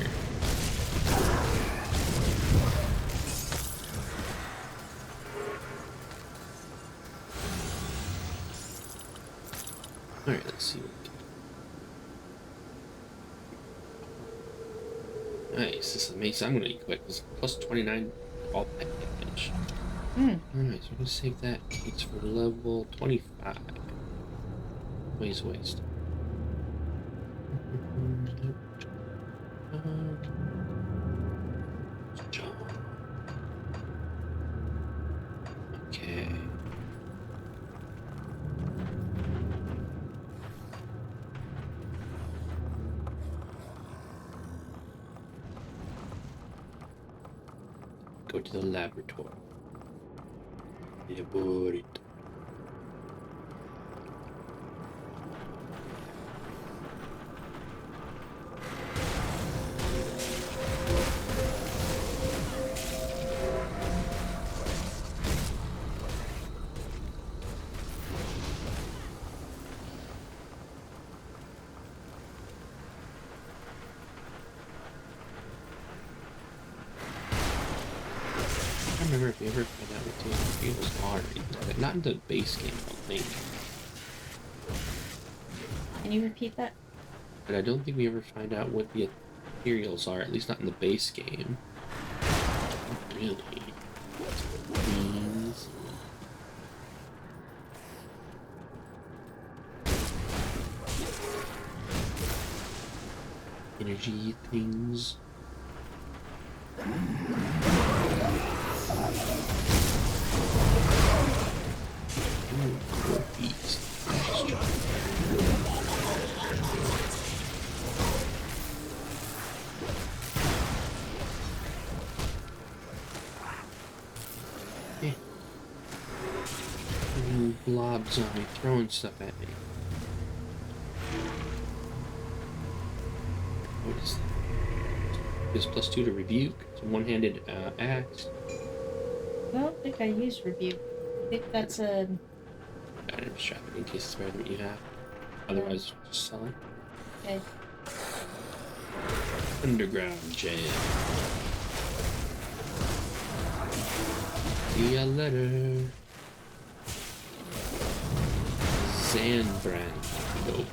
Alright, let's see what we can Nice. This is amazing. I'm gonna equip this plus 29 all pet damage. Alright, so we're gonna save that. It's for level 25. Waste. Okay. Go to the laboratory. Laboratory. I don't remember if you ever found out what the materials are or anything like that. Not in the base game, I don't think. Can you repeat that? But I don't think we ever find out what the materials are, at least not in the base game. Not really. Beans. Energy things. Ooh, cool beats. Yeah. Little blobs on me, throwing stuff at me. What is that? Gives +2 to rebuke. It's a one-handed axe. I don't think I used rebuke. I think that's a. Got it, strap it in case it's better than what you have. Otherwise, just sell it. Okay. Underground jam. See ya later. Zanbrand. Go.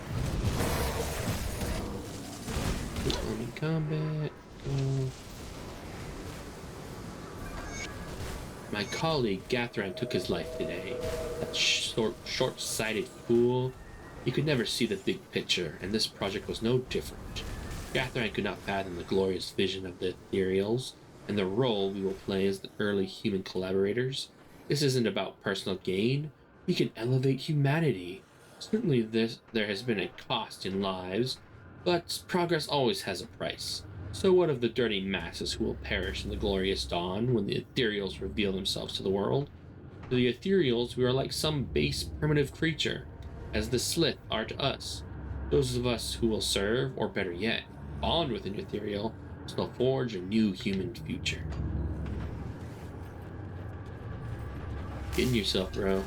Army combat. Go. My colleague Gathran took his life today. That short-sighted fool. He could never see the big picture, and this project was no different. Gathran could not fathom the glorious vision of the Ethereals, and the role we will play as the early human collaborators. This isn't about personal gain. We can elevate humanity. Certainly there has been a cost in lives, but progress always has a price. So what of the dirty masses who will perish in the glorious dawn when the Ethereals reveal themselves to the world? To the Ethereals, we are like some base primitive creature, as the Slith are to us. Those of us who will serve, or better yet, bond with an Ethereal, shall forge a new human future. Get in yourself, bro.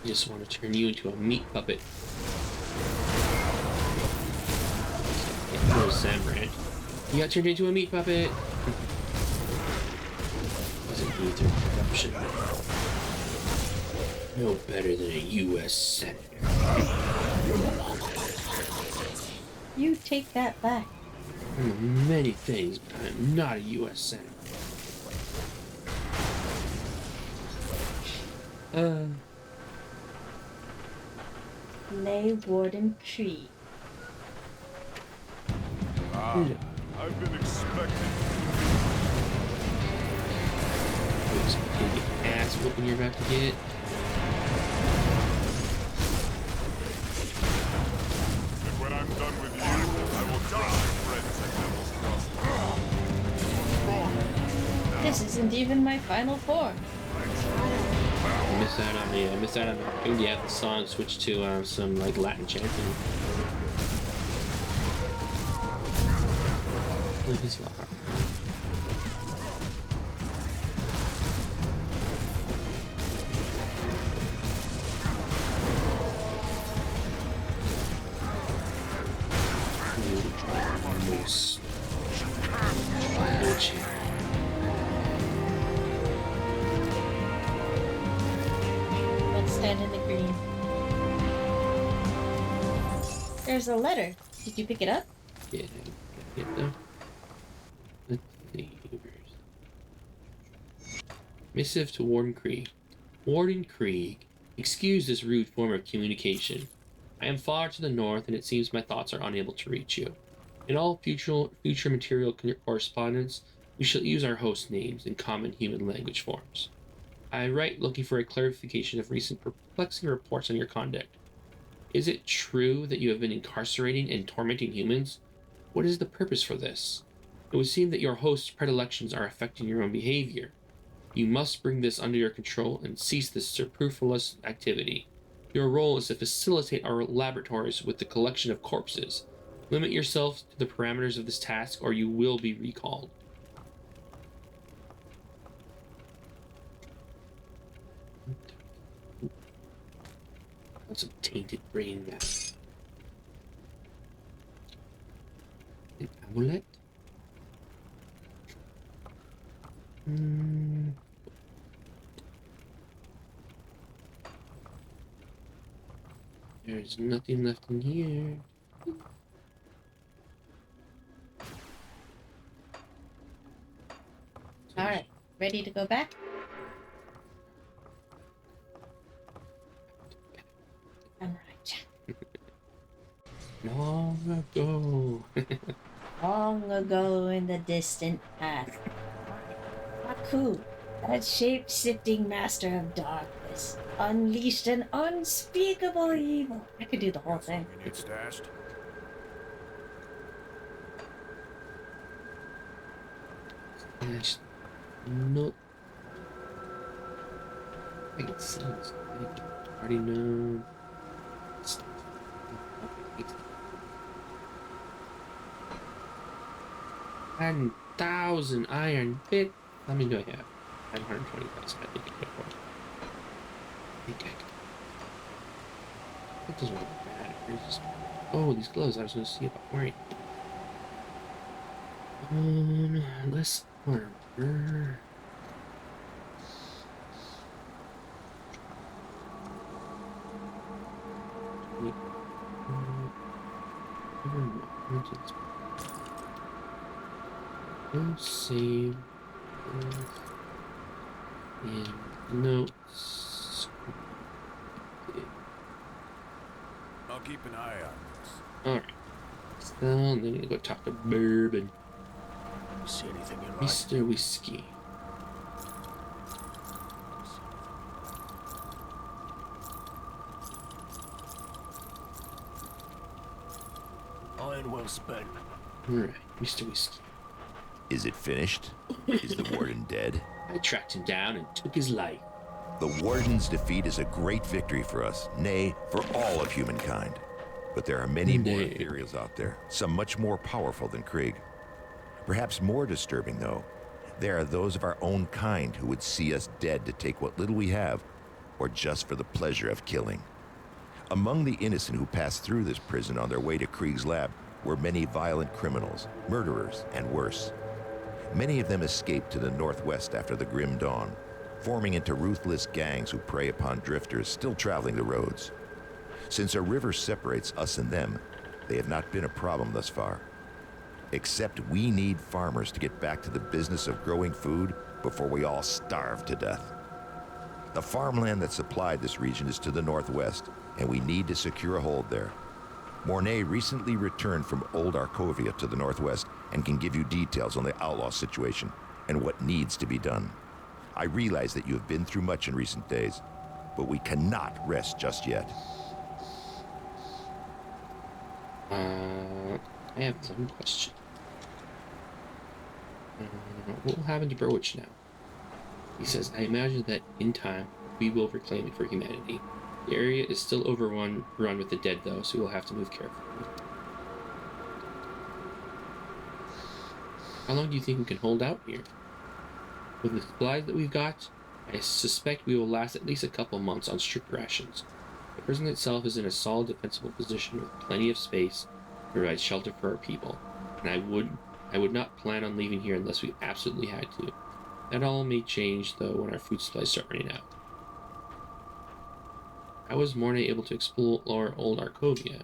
I just want to turn you into a meat puppet. Little Zanbrand. You got turned into a meat puppet. Doesn't need their corruption. No better than a U.S. Senator. You take that back. I'm many things, but I'm not a U.S. Senator. Lay Warden Tree. I've been expecting. Looks like the ass whooping you're about to get. And when I'm done with you, I will die, friends and devils. This isn't even my final form. I missed out on the song switched to some like Latin chanting. Leave his locker. Moose. red and the green. There's a letter. Did you pick it up? Yeah, get them. Let's see. Missive to Warden Krieg. Warden Krieg, excuse this rude form of communication. I am far to the north, and it seems my thoughts are unable to reach you. In all future material correspondence, we shall use our host names in common human language forms. I write looking for a clarification of recent perplexing reports on your conduct. Is it true that you have been incarcerating and tormenting humans? What is the purpose for this? It would seem that your host's predilections are affecting your own behavior. You must bring this under your control and cease this superfluous activity. Your role is to facilitate our laboratories with the collection of corpses. Limit yourself to the parameters of this task, or you will be recalled. That's some tainted brain matter. An amulet? There's nothing left in here. Alright, ready to go back? Alright. Long ago. Long ago in the distant past, Aku, that shape-shifting master of darkness, unleashed an unspeakable evil. I could do the whole thing. We need stashed. There's no. I can see this. I already know. Stuff. 10,000 iron bit. How many do I have? 520,000. I think I can afford it. I think I can. That doesn't really matter. It's just... Oh, these gloves. I was going to see if I'm wearing. Less armor. Go save and notes. I'll keep an eye on this. Alright. So then we go talk to Bourbon. See anything you like? Mr. Whiskey. Iron well spent. Alright, Mr. Whiskey. Is it finished? Is the warden dead? I tracked him down and took his life. The warden's defeat is a great victory for us, nay, for all of humankind. But there are many more Nay. ethereals out there, some much more powerful than Krieg. Perhaps more disturbing, though, there are those of our own kind who would see us dead to take what little we have, or just for the pleasure of killing. Among the innocent who passed through this prison on their way to Krieg's lab were many violent criminals, murderers, and worse. Many of them escaped to the northwest after the grim dawn, forming into ruthless gangs who prey upon drifters still traveling the roads. Since a river separates us and them, they have not been a problem thus far. Except we need farmers to get back to the business of growing food before we all starve to death. The farmland that supplied this region is to the northwest, and we need to secure a hold there. Mornay recently returned from Old Arkovia to the northwest and can give you details on the outlaw situation and what needs to be done. I realize that you have been through much in recent days, but we cannot rest just yet. I have one question. What will happen to Burwitch now? He says, I imagine that in time, we will reclaim it for humanity. The area is still overrun with the dead, though, so we'll have to move carefully. How long do you think we can hold out here? With the supplies that we've got, I suspect we will last at least a couple months on strict rations. The prison itself is in a solid defensible position with plenty of space to provide shelter for our people, and I would not plan on leaving here unless we absolutely had to. That all may change, though, when our food supplies start running out. How was Mornay able to explore old Arkovia?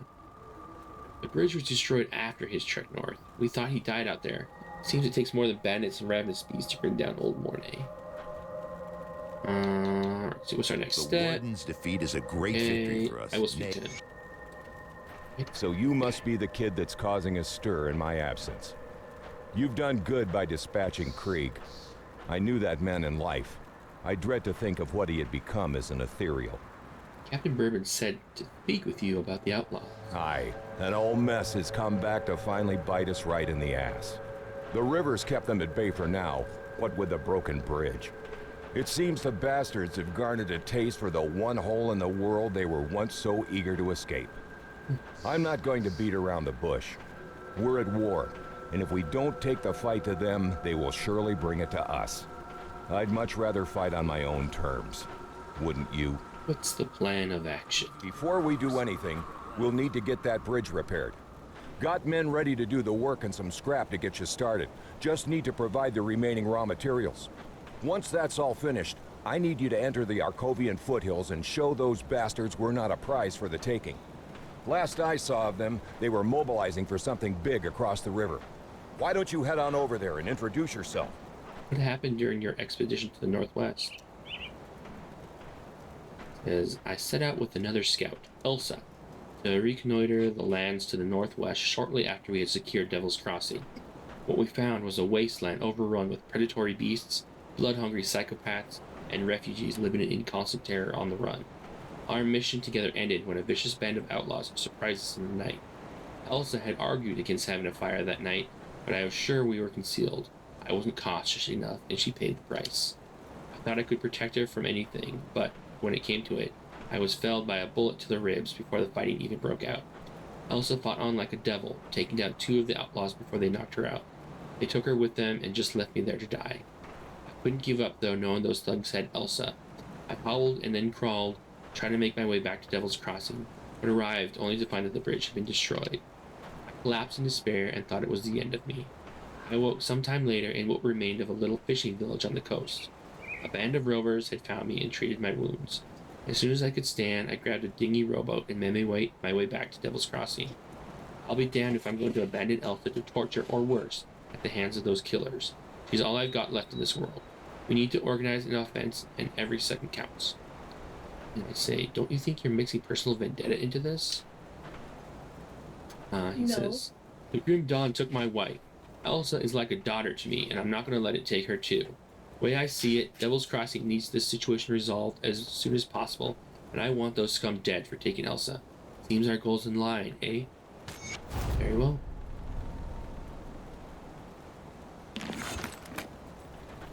The bridge was destroyed after his trek north. We thought he died out there. Seems it takes more than bandits and ravenous beasts to bring down old Mornay. So what's our next The step? Warden's defeat is a great victory for us. I will speak to him. So you must be the kid that's causing a stir in my absence. You've done good by dispatching Krieg. I knew that man in life. I dread to think of what he had become as an ethereal. Captain Bourbon said to speak with you about the outlaw. Aye, that old mess has come back to finally bite us right in the ass. The river's kept them at bay for now, what with the broken bridge. It seems the bastards have garnered a taste for the one hole in the world they were once so eager to escape. I'm not going to beat around the bush. We're at war, and if we don't take the fight to them, they will surely bring it to us. I'd much rather fight on my own terms. Wouldn't you? What's the plan of action? Before we do anything, we'll need to get that bridge repaired. Got men ready to do the work and some scrap to get you started. Just need to provide the remaining raw materials. Once that's all finished, I need you to enter the Arkovian foothills and show those bastards we're not a prize for the taking. Last I saw of them, they were mobilizing for something big across the river. Why don't you head on over there and introduce yourself? What happened during your expedition to the northwest? As I set out with another scout, Elsa, to reconnoiter the lands to the northwest shortly after we had secured Devil's Crossing. What we found was a wasteland overrun with predatory beasts, blood-hungry psychopaths, and refugees living in constant terror on the run. Our mission together ended when a vicious band of outlaws surprised us in the night. Elsa had argued against having a fire that night, but I was sure we were concealed. I wasn't cautious enough, and she paid the price. I thought I could protect her from anything, but when it came to it, I was felled by a bullet to the ribs before the fighting even broke out. Elsa fought on like a devil, taking down 2 of the outlaws before they knocked her out. They took her with them and just left me there to die. I couldn't give up, though, knowing those thugs had Elsa. I hobbled and then crawled, trying to make my way back to Devil's Crossing, but arrived only to find that the bridge had been destroyed. I collapsed in despair and thought it was the end of me. I woke sometime later in what remained of a little fishing village on the coast. A band of rovers had found me and treated my wounds. As soon as I could stand, I grabbed a dingy rowboat and made my way back to Devil's Crossing. I'll be damned if I'm going to abandon Elsa to torture or worse at the hands of those killers. She's all I've got left in this world. We need to organize an offense, and every second counts. And I say, don't you think you're mixing personal vendetta into this? He says, the Grim Dawn took my wife. Elsa is like a daughter to me, and I'm not going to let it take her too. The way I see it, Devil's Crossing needs this situation resolved as soon as possible, and I want those scum dead for taking Elsa. Seems our goal's in line, eh? Very well.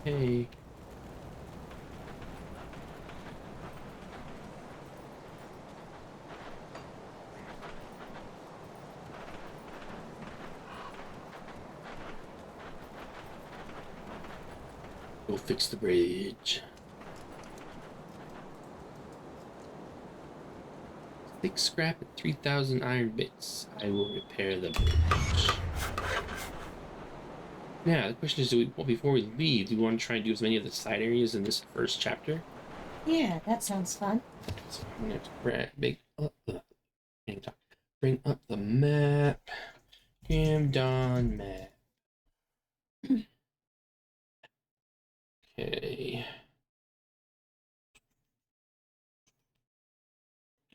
Hey. Go fix the bridge. 6 scrap and 3,000 iron bits. I will repair the bridge. Now, the question is, before we leave, do we want to try and do as many of the side areas in this first chapter? Yeah, that sounds fun. So I'm going to bring up the map. Grim Dawn map. Okay.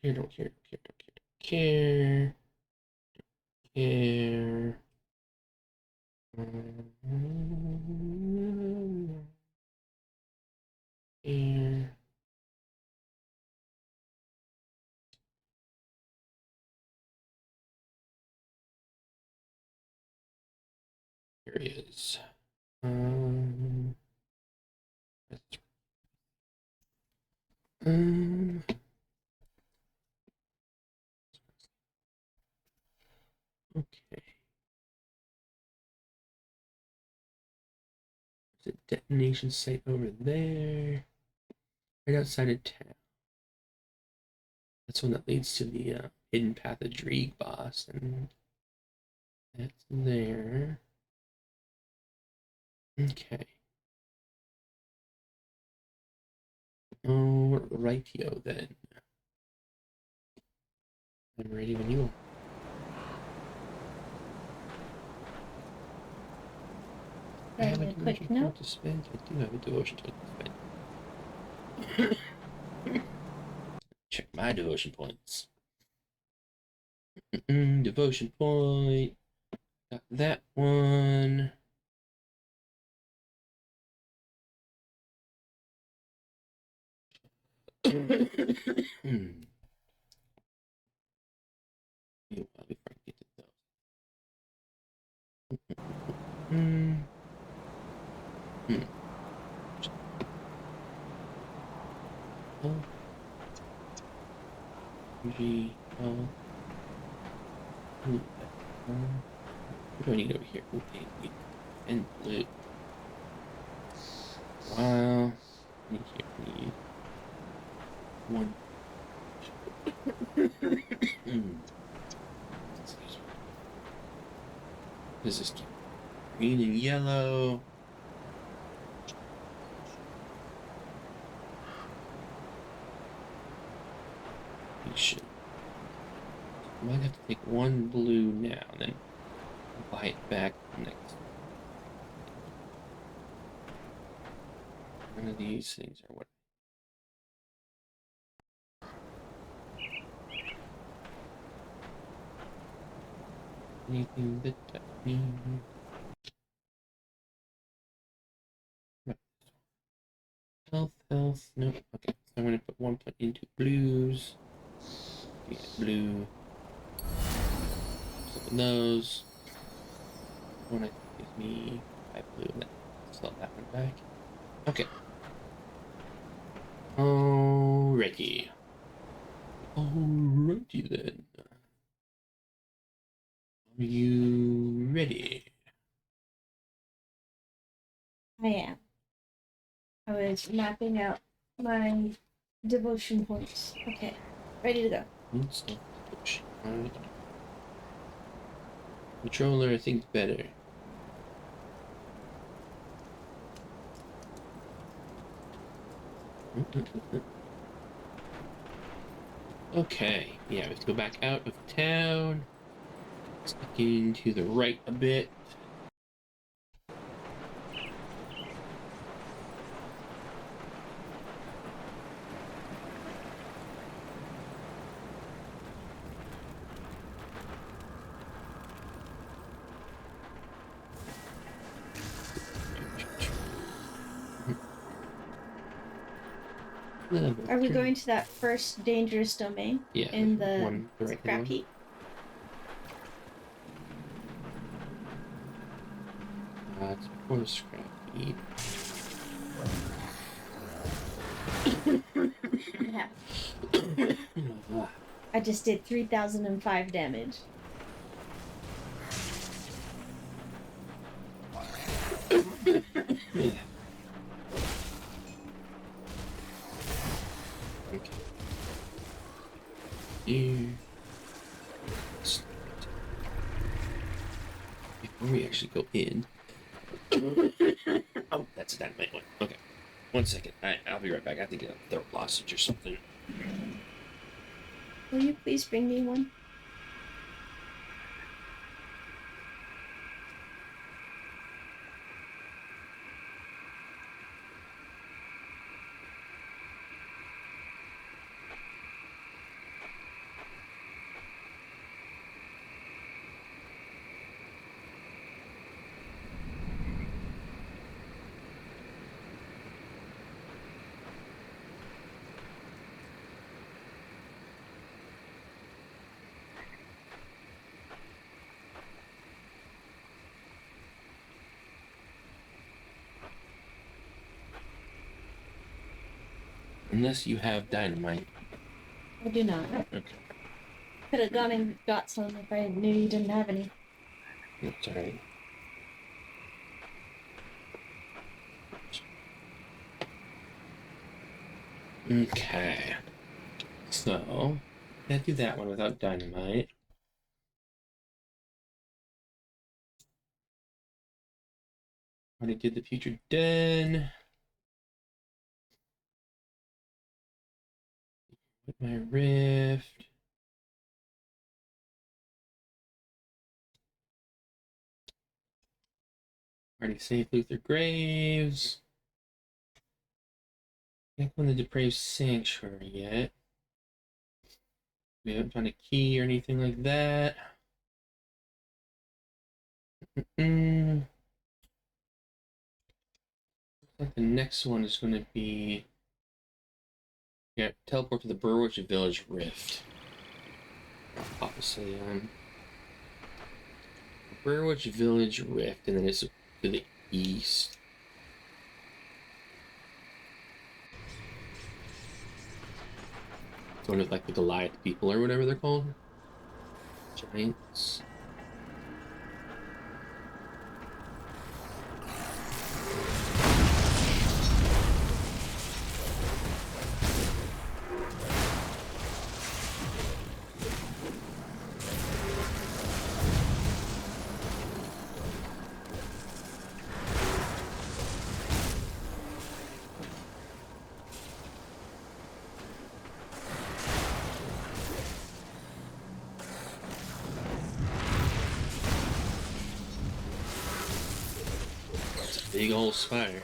Don't care. Here. Here. Here he is. Okay. There's a detonation site over there, right outside of town. That's one that leads to the hidden path of Dreeg boss, and that's there. Okay. Oh, rightio then. I'm ready when you are. I have a Writing a devotion quick note. point to spend. I do have a devotion point to spend. Check my devotion points. Devotion point. Got that one. I'll be frank, get to those. Oh. Usually, what do I need over here? Okay, and blue. Wow. I need one. This is green and yellow. We should. Might have to take one blue now, and then buy it back next. None of these things are what. Anything that I need. Health. Nope. Okay, so I'm gonna put 1 point into blues. Yeah, blue. Open those. One I think gives me 5 blue. Let's sell that one back. Okay. Alrighty. Alrighty then. Are you ready? I am. I was mapping out my devotion points. Okay, ready to go. Controller, I think better. Okay, yeah, we have to go back out of town. Sticking to the right a bit. Are we going to that first dangerous domain? Yeah, in the one, the right scrap one. heap? It's before the scrap heap. Yeah. I just did 3,005 damage. Yeah. Okay. Before we actually go in. Oh, that's a dynamite one. Okay. 1 second. I'll be right back. I think a throat lozenge or something. Will you please bring me one? Unless you have dynamite. I do not. Okay. Could have gone and got some if I knew you didn't have any. That's alright. Okay. So, can't do that one without dynamite. Already did the future den. With my rift. Already safely through graves. Can't go in the depraved sanctuary yet. We haven't found a key or anything like that. Looks like the next one is going to be teleport to the Burwich Village Rift. Opposite Burwich Village Rift, and then it's to the east. It's one of like the Goliath people or whatever they're called. Giants. Big old spider.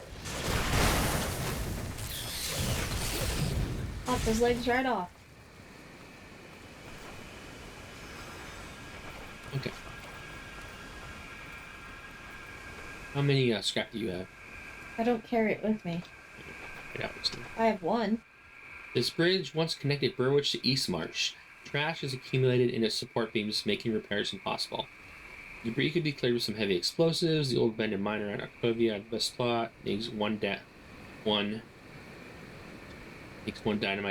Pop those legs right off. Okay. How many scrap do you have? I don't carry it with me. Obviously. I have one. This bridge once connected Burwich to Eastmarsh. Trash has accumulated in its support beams, making repairs impossible. Debris could be cleared with some heavy explosives. The old abandoned mine around Arcovia had the best spot. Needs one dynamite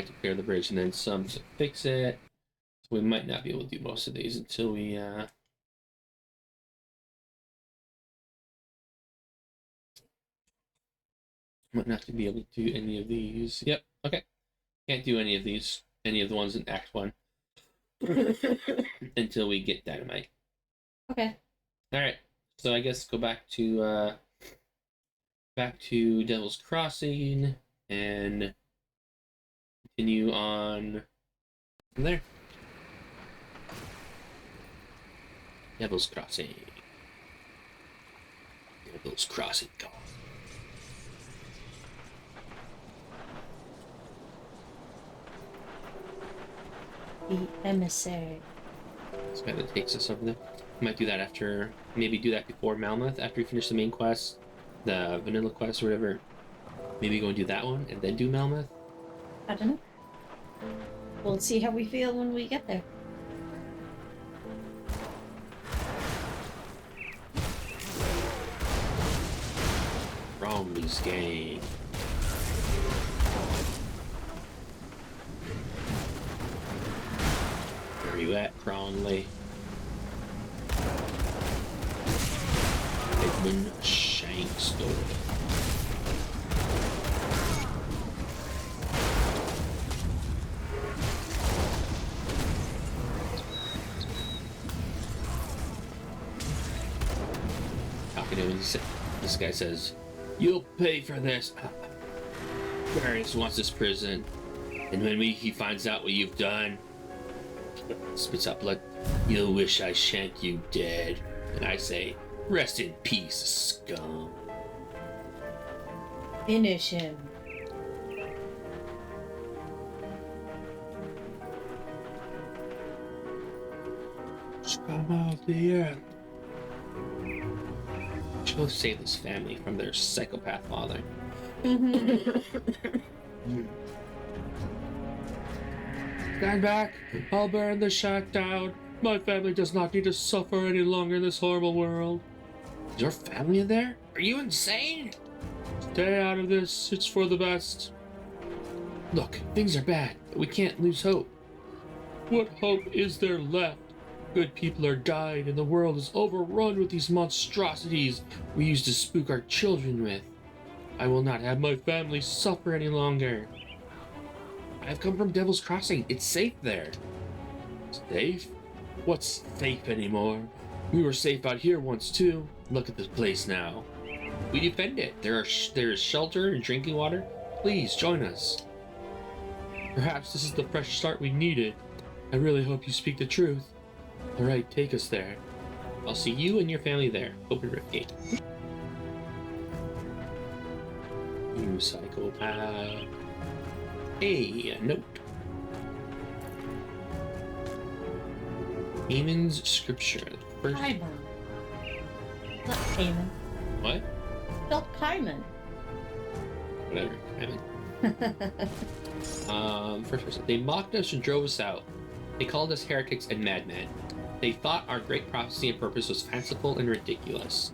to clear the bridge, and then some to fix it. So we might not be able to do most of these until we might not be able to do any of these. Yep. Okay. Can't do any of these. Any of the ones in Act 1 until we get dynamite. Okay. All right. So I guess go back to Devil's Crossing and continue on from there. Devil's Crossing. Devil's Crossing. Go. The emissary. So that takes us over there. We might do that after, maybe do that before Malmuth, after we finish the main quest, the vanilla quest or whatever. Maybe go and do that one and then do Malmuth. I don't know. We'll see how we feel when we get there. Bromley's gang. Where you at, Bromley? Edmund Shanks door. Talking to him, this guy says, "You'll pay for this." Darius wants this prison, and when he finds out what you've done, spits out blood. "You'll wish I shanked you dead." And I say, "Rest in peace, scum." Finish him. Scum of the earth. She'll save this family from their psychopath father. Stand back! I'll burn the shack down. My family does not need to suffer any longer in this horrible world. Is your family in there? Are you insane? Stay out of this. It's for the best. Look, things are bad, but we can't lose hope. What hope is there left? Good people are dying, and the world is overrun with these monstrosities we used to spook our children with. I will not have my family suffer any longer. I've come from Devil's Crossing. It's safe there. Safe? What's safe anymore? We were safe out here once too. Look at this place now. We defend it. There is shelter and drinking water. Please join us. Perhaps this is the fresh start we needed. I really hope you speak the truth. Alright, take us there. I'll see you and your family there. Open Rift Gate. You psychopath. Hey, a note. Haman's scripture. First. Kaiman. Not Haman. What? Spelled Kaiman. Whatever. Haman. First person. They mocked us and drove us out. They called us heretics and madmen. They thought our great prophecy and purpose was fanciful and ridiculous.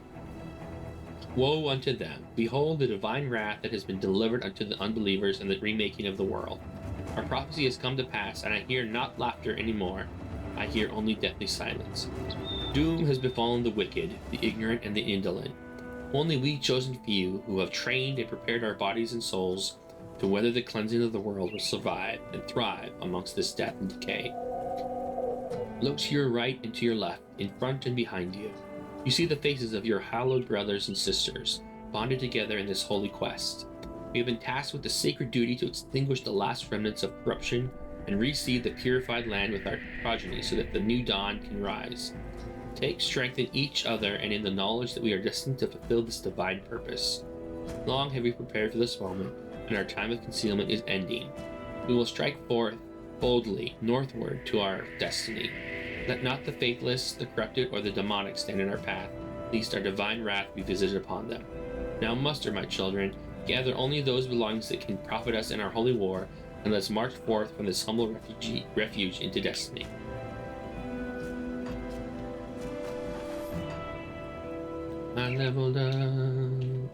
Woe unto them. Behold the divine wrath that has been delivered unto the unbelievers in the remaking of the world. Our prophecy has come to pass, and I hear not laughter anymore. I hear only deathly silence. Doom has befallen the wicked, the ignorant, and the indolent. Only we chosen few, who have trained and prepared our bodies and souls to weather the cleansing of the world, will survive and thrive amongst this death and decay. Look to your right and to your left, in front and behind you. You see the faces of your hallowed brothers and sisters, bonded together in this holy quest. We have been tasked with the sacred duty to extinguish the last remnants of corruption and reseed the purified land with our progeny so that the new dawn can rise. Take strength in each other and in the knowledge that we are destined to fulfill this divine purpose. Long have we prepared for this moment, and our time of concealment is ending. We will strike forth boldly northward to our destiny. Let not the faithless, the corrupted, or the demonic stand in our path, lest our divine wrath be visited upon them. Now muster, my children, gather only those belongings that can profit us in our holy war, and let's march forth from this humble refuge into destiny. I leveled up.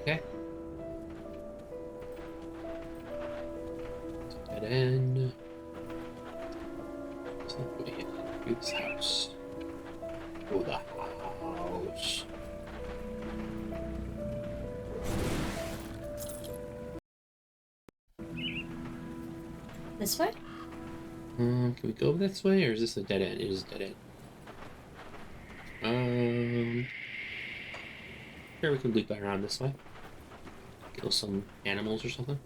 Okay. Dead end. So we hit through this house. Oh, the house. This way? Can we go this way, or is this a dead end? It is a dead end. Sure, we can loop back around this way. Kill some animals or something.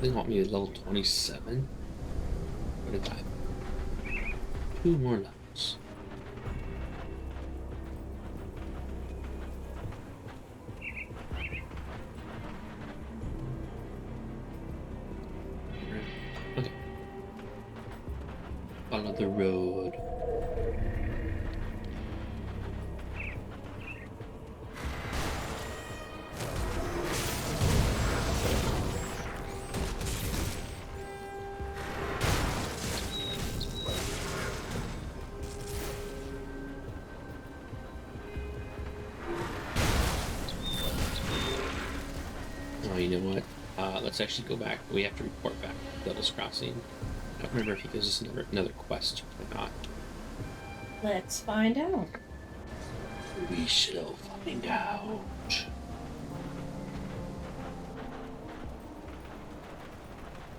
They want me at level 27. What did I? 2 more levels. Okay. Follow the road. Oh, you know what? Let's actually go back. We have to report back to Devil's Crossing. I don't remember if he gives us another quest or not. Let's find out. We shall find out.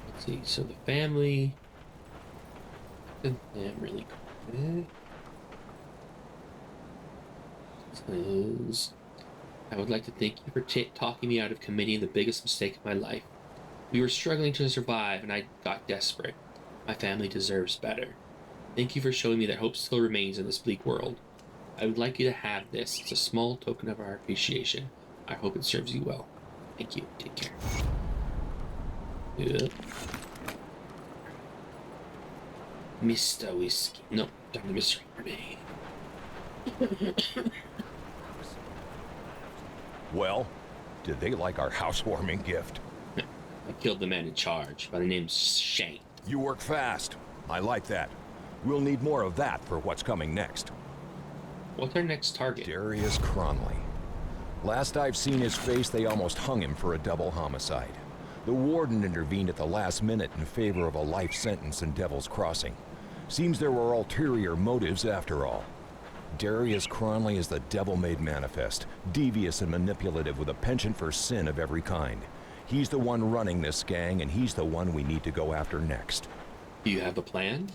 Let's see. So the family. I'm really quick. Says, I would like to thank you for talking me out of committing the biggest mistake of my life. We were struggling to survive, and I got desperate. My family deserves better. Thank you for showing me that hope still remains in this bleak world. I would like you to have this. It's a small token of our appreciation. I hope it serves you well. Thank you. Take care. Yep. Mr. Whiskey. No, Dr. Mr. Grenade. Well, did they like our housewarming gift? I killed the man in charge by the name Shank. You work fast. I like that. We'll need more of that for what's coming next. What's our next target? Darius Cronley. Last I've seen his face, they almost hung him for a double homicide. The warden intervened at the last minute in favor of a life sentence in Devil's Crossing. Seems there were ulterior motives after all. Darius Cronley is the devil-made manifest, devious and manipulative with a penchant for sin of every kind. He's the one running this gang, and he's the one we need to go after next. Do you have a plan?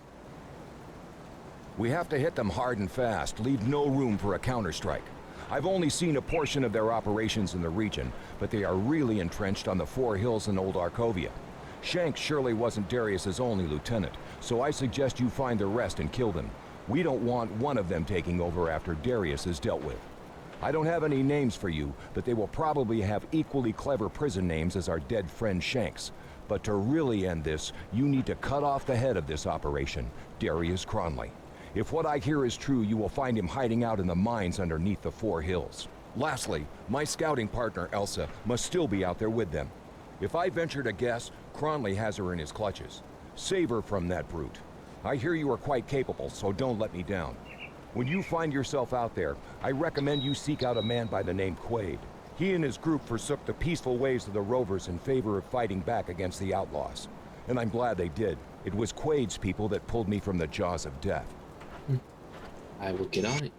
We have to hit them hard and fast, leave no room for a counterstrike. I've only seen a portion of their operations in the region, but they are really entrenched on the Four Hills in Old Arkovia. Shank surely wasn't Darius's only lieutenant, so I suggest you find the rest and kill them. We don't want one of them taking over after Darius is dealt with. I don't have any names for you, but they will probably have equally clever prison names as our dead friend Shank's. But to really end this, you need to cut off the head of this operation, Darius Cronley. If what I hear is true, you will find him hiding out in the mines underneath the Four Hills. Lastly, my scouting partner, Elsa, must still be out there with them. If I venture to guess, Cronley has her in his clutches. Save her from that brute. I hear you are quite capable, so don't let me down. When you find yourself out there, I recommend you seek out a man by the name Quaid. He and his group forsook the peaceful ways of the Rovers in favor of fighting back against the outlaws. And I'm glad they did. It was Quaid's people that pulled me from the jaws of death. I will get on it.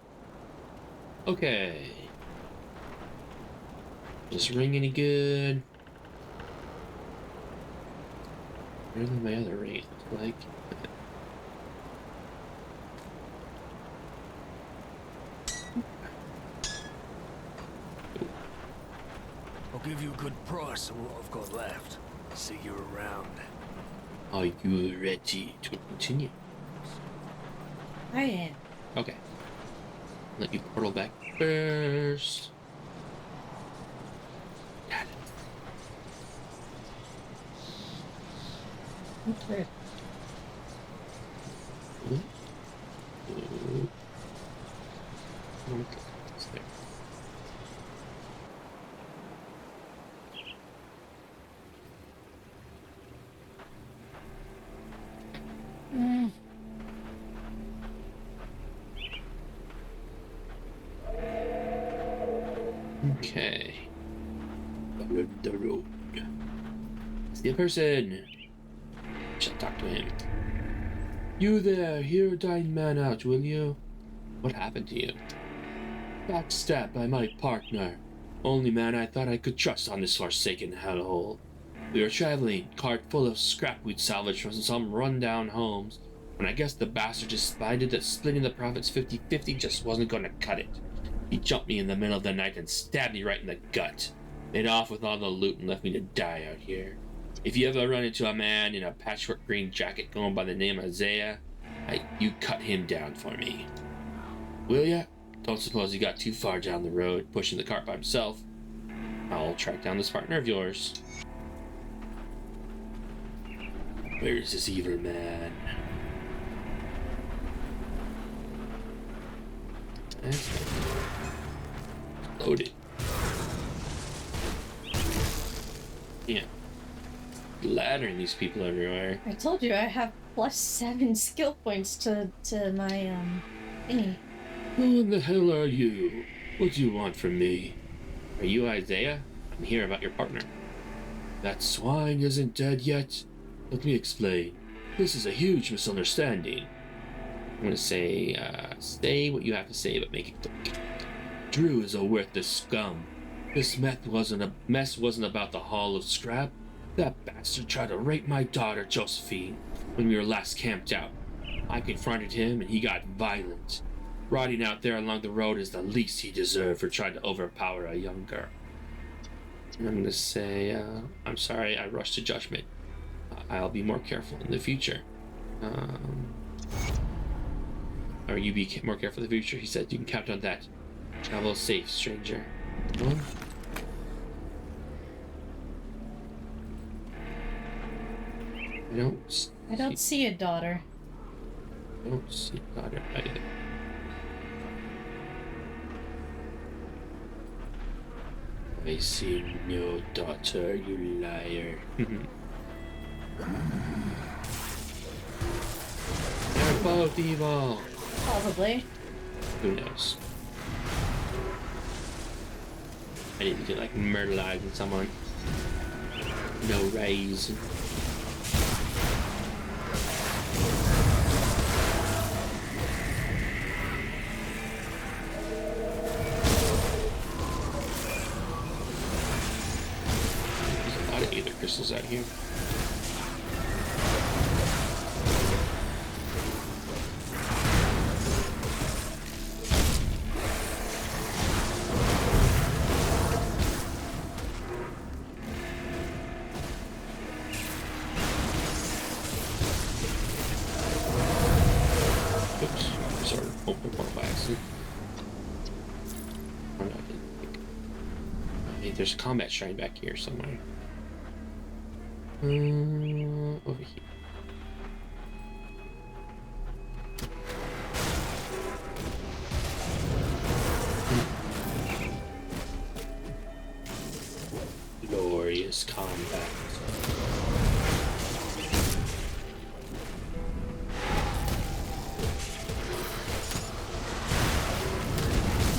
Okay. Does this ring any good? Where did my other ring look like? I'll give you a good price on what I've got left. See you around. Are you ready to continue? I am. Okay. Let you portal back first. Got it. Okay. There. Okay. Follow the road. See a person. Shall talk to him. You there, hear a dying man out, will you? What happened to you? Backstabbed by my partner. Only man I thought I could trust on this forsaken hellhole. We were traveling, cart full of scrap we'd salvaged from some run-down homes, when I guess the bastard decided that splitting the profits 50-50 just wasn't gonna cut it. He jumped me in the middle of the night and stabbed me right in the gut. Made off with all the loot and left me to die out here. If you ever run into a man in a patchwork green jacket going by the name of Isaiah, you cut him down for me. Will ya? Don't suppose he got too far down the road, pushing the cart by himself. I'll track down this partner of yours. Where's this evil man? Loaded. Yeah. Laddering these people everywhere. I told you I have +7 skill points to my thingy. Who in the hell are you? What do you want from me? Are you Isaiah? I'm here about your partner. That swine isn't dead yet. Let me explain. This is a huge misunderstanding. I'm gonna say what you have to say, but make it quick. Drew is a worthless scum. This mess wasn't about the haul of scrap. That bastard tried to rape my daughter, Josephine, when we were last camped out. I confronted him and he got violent. Rotting out there along the road is the least he deserved for trying to overpower a young girl. And I'm gonna say, I'm sorry I rushed to judgment. I'll be more careful in the future. Or you be more careful in the future, he said. You can count on that. Travel safe, stranger. Huh? I don't see a daughter. I don't see a daughter either. I see no daughter, you liar. They're both evil. Probably. Who knows? I didn't do like murderizing someone. No raise. There's a lot of Aether crystals out here. Oops, sort of open one by accident. Oh no, I didn't think. Hey, there's a combat shrine back here somewhere. Over here. Glorious combat.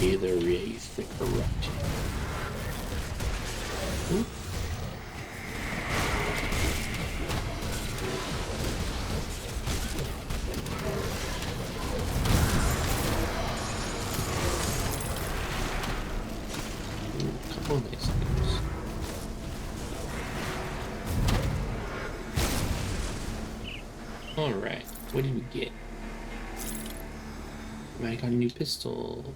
Either raise the corrupt. Ooh. Couple of nice things. Alright, what did we get? I got a new pistol.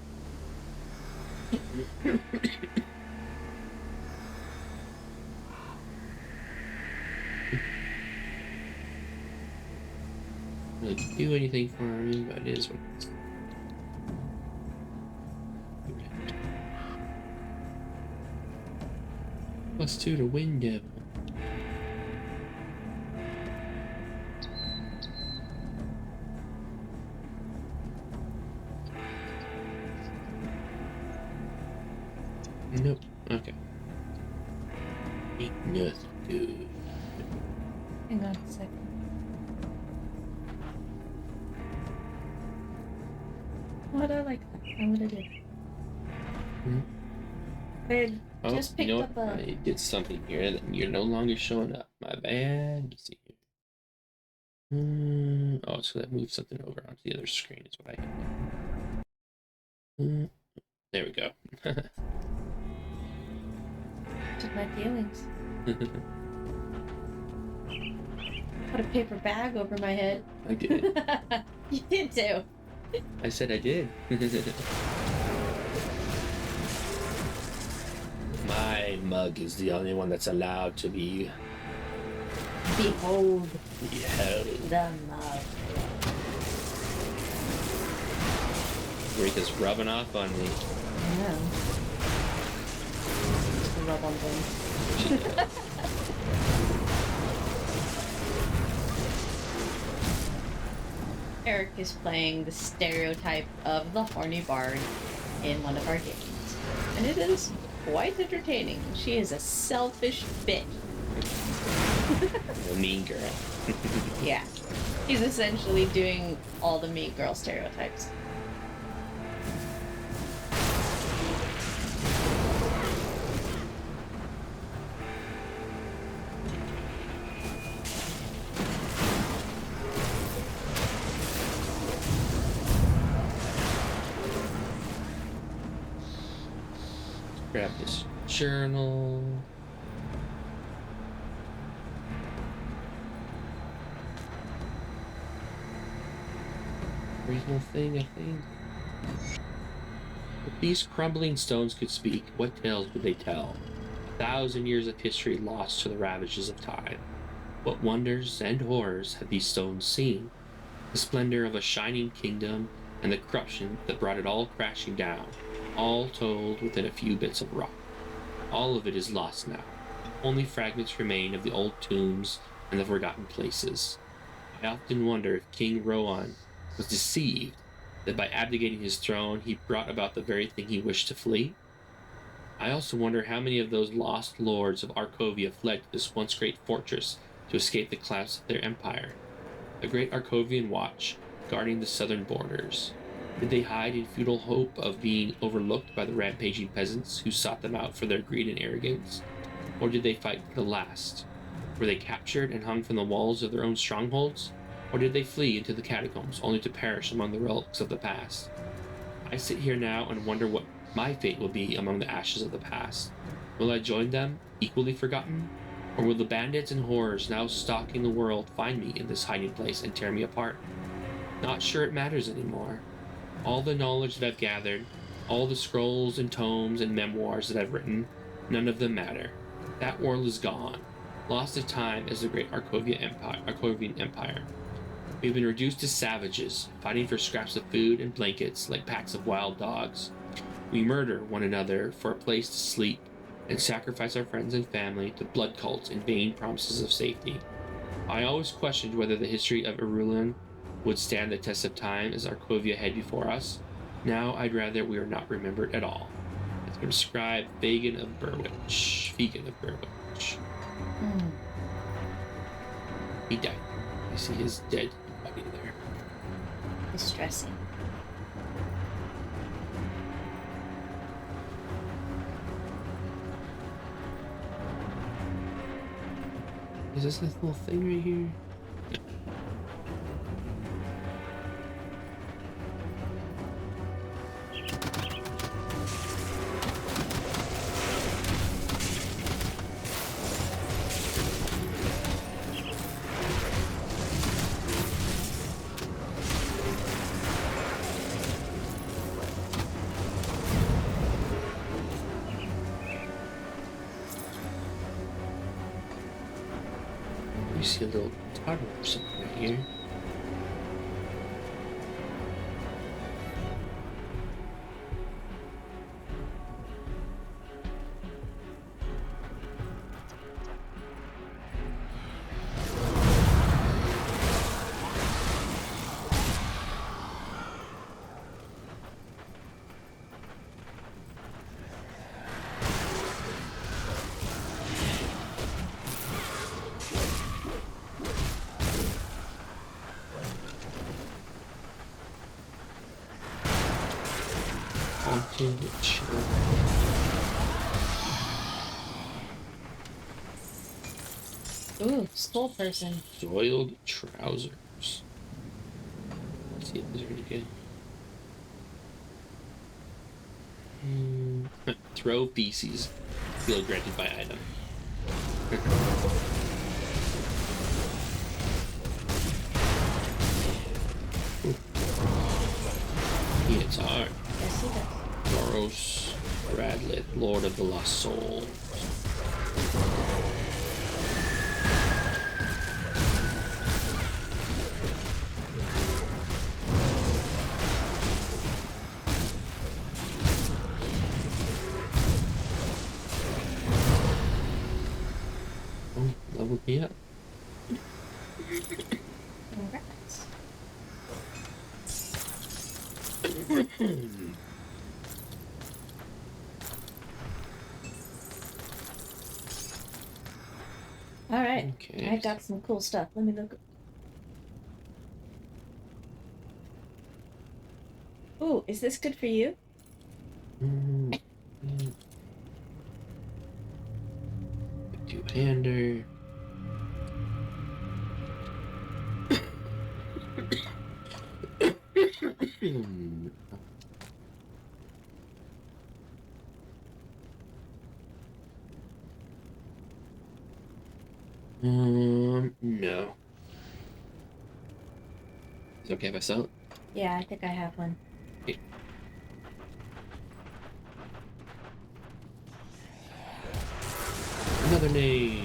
Doesn't do anything for me, but it is what it is. +2 to Wind Devil. Nope. Okay. Ain't nothing good. Hang on a second. What I like that. I would have did. I Oh, just you picked know up what? a. I did something here that you're no longer showing up. My bad. Let's see here. Oh, so that moved something over onto the other screen is what I hit. There we go. Took my feelings. Put a paper bag over my head. I did. You did too. I said I did. My mug is the only one that's allowed to be Behold held. the mug. Rika's rubbing off on me. Yeah. Just a rub on things. Eric is playing the stereotype of the horny bard in one of our games. And it is quite entertaining. She is a selfish bitch. A mean girl. Yeah. He's essentially doing all the mean girl stereotypes. Grab this journal. Reasonable thing, I think. If these crumbling stones could speak, what tales would they tell? 1,000 years of history lost to the ravages of time. What wonders and horrors have these stones seen? The splendor of a shining kingdom and the corruption that brought it all crashing down, all told within a few bits of rock. All of it is lost now. Only fragments remain of the old tombs and the forgotten places. I often wonder if King Rohan was deceived that by abdicating his throne he brought about the very thing he wished to flee. I also wonder how many of those lost lords of Arkovia fled to this once great fortress to escape the collapse of their empire. The great Arkovian Watch, guarding the southern borders. Did they hide in futile hope of being overlooked by the rampaging peasants who sought them out for their greed and arrogance? Or did they fight to the last? Were they captured and hung from the walls of their own strongholds? Or did they flee into the catacombs only to perish among the relics of the past? I sit here now and wonder what my fate will be among the ashes of the past. Will I join them, equally forgotten? Or will the bandits and horrors now stalking the world find me in this hiding place and tear me apart? Not sure it matters anymore. All the knowledge that I've gathered, all the scrolls and tomes and memoirs that I've written, none of them matter. That world is gone, lost to time as the great Arkovian Empire. We've been reduced to savages, fighting for scraps of food and blankets like packs of wild dogs. We murder one another for a place to sleep, and sacrifice our friends and family to blood cults and vain promises of safety. I always questioned whether the history of Irulan would stand the test of time as Arkovia had before us. Now I'd rather we are not remembered at all. It's been scribe Fagin of Burwich. He died. You see his dead body there. Distressing. Is this little thing right here? You see a little tunnel or something right here. Haunted children. Ooh, skull person. Soiled trousers. Let's see if there's any good. Throw feces. Feel granted by item. It's hard. Yes, he does. Boros Radlet, Lord of the Lost Souls. Oh, leveled me up. Congrats. All right. Okay. I got some cool stuff. Let me look. Ooh, is this good for you? Two-hander. No. Is it okay if I sell it? Yeah, I think I have one. Okay. Another name.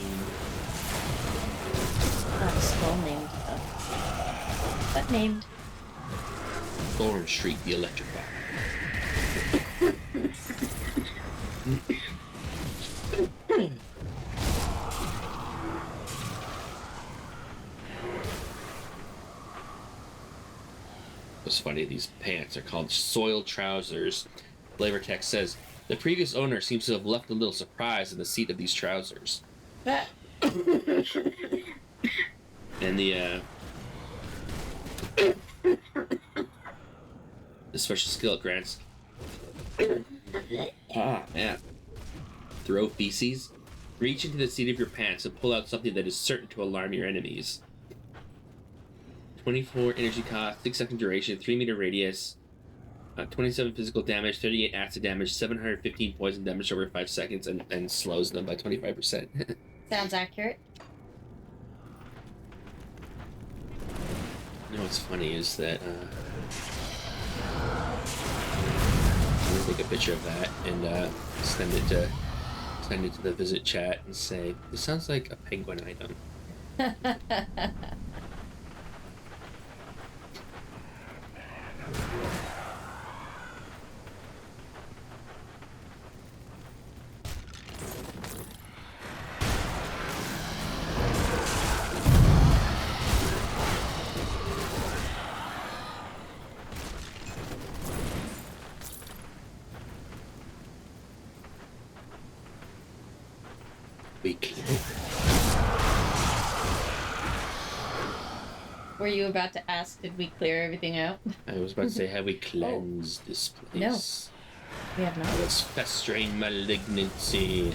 Not a skull named though. But named. Thorn Street, the electric bar. It's funny, these pants are called soiled trousers. Flavor text says, The previous owner seems to have left a little surprise in the seat of these trousers. But And the special skill it grants. Ah, man. Throw feces. Reach into the seat of your pants and pull out something that is certain to alarm your enemies. 24 energy cost, 6-second duration, 3-meter radius, 27 physical damage, 38 acid damage, 715 poison damage over 5 seconds, and slows them by 25%. sounds accurate. You know what's funny is that I'm gonna take a picture of that and send it to the visit chat and say, this sounds like a penguin item. Were you about to ask, did we clear everything out? I was about to say, have we cleansed this place? We have not. Of its festering malignancy.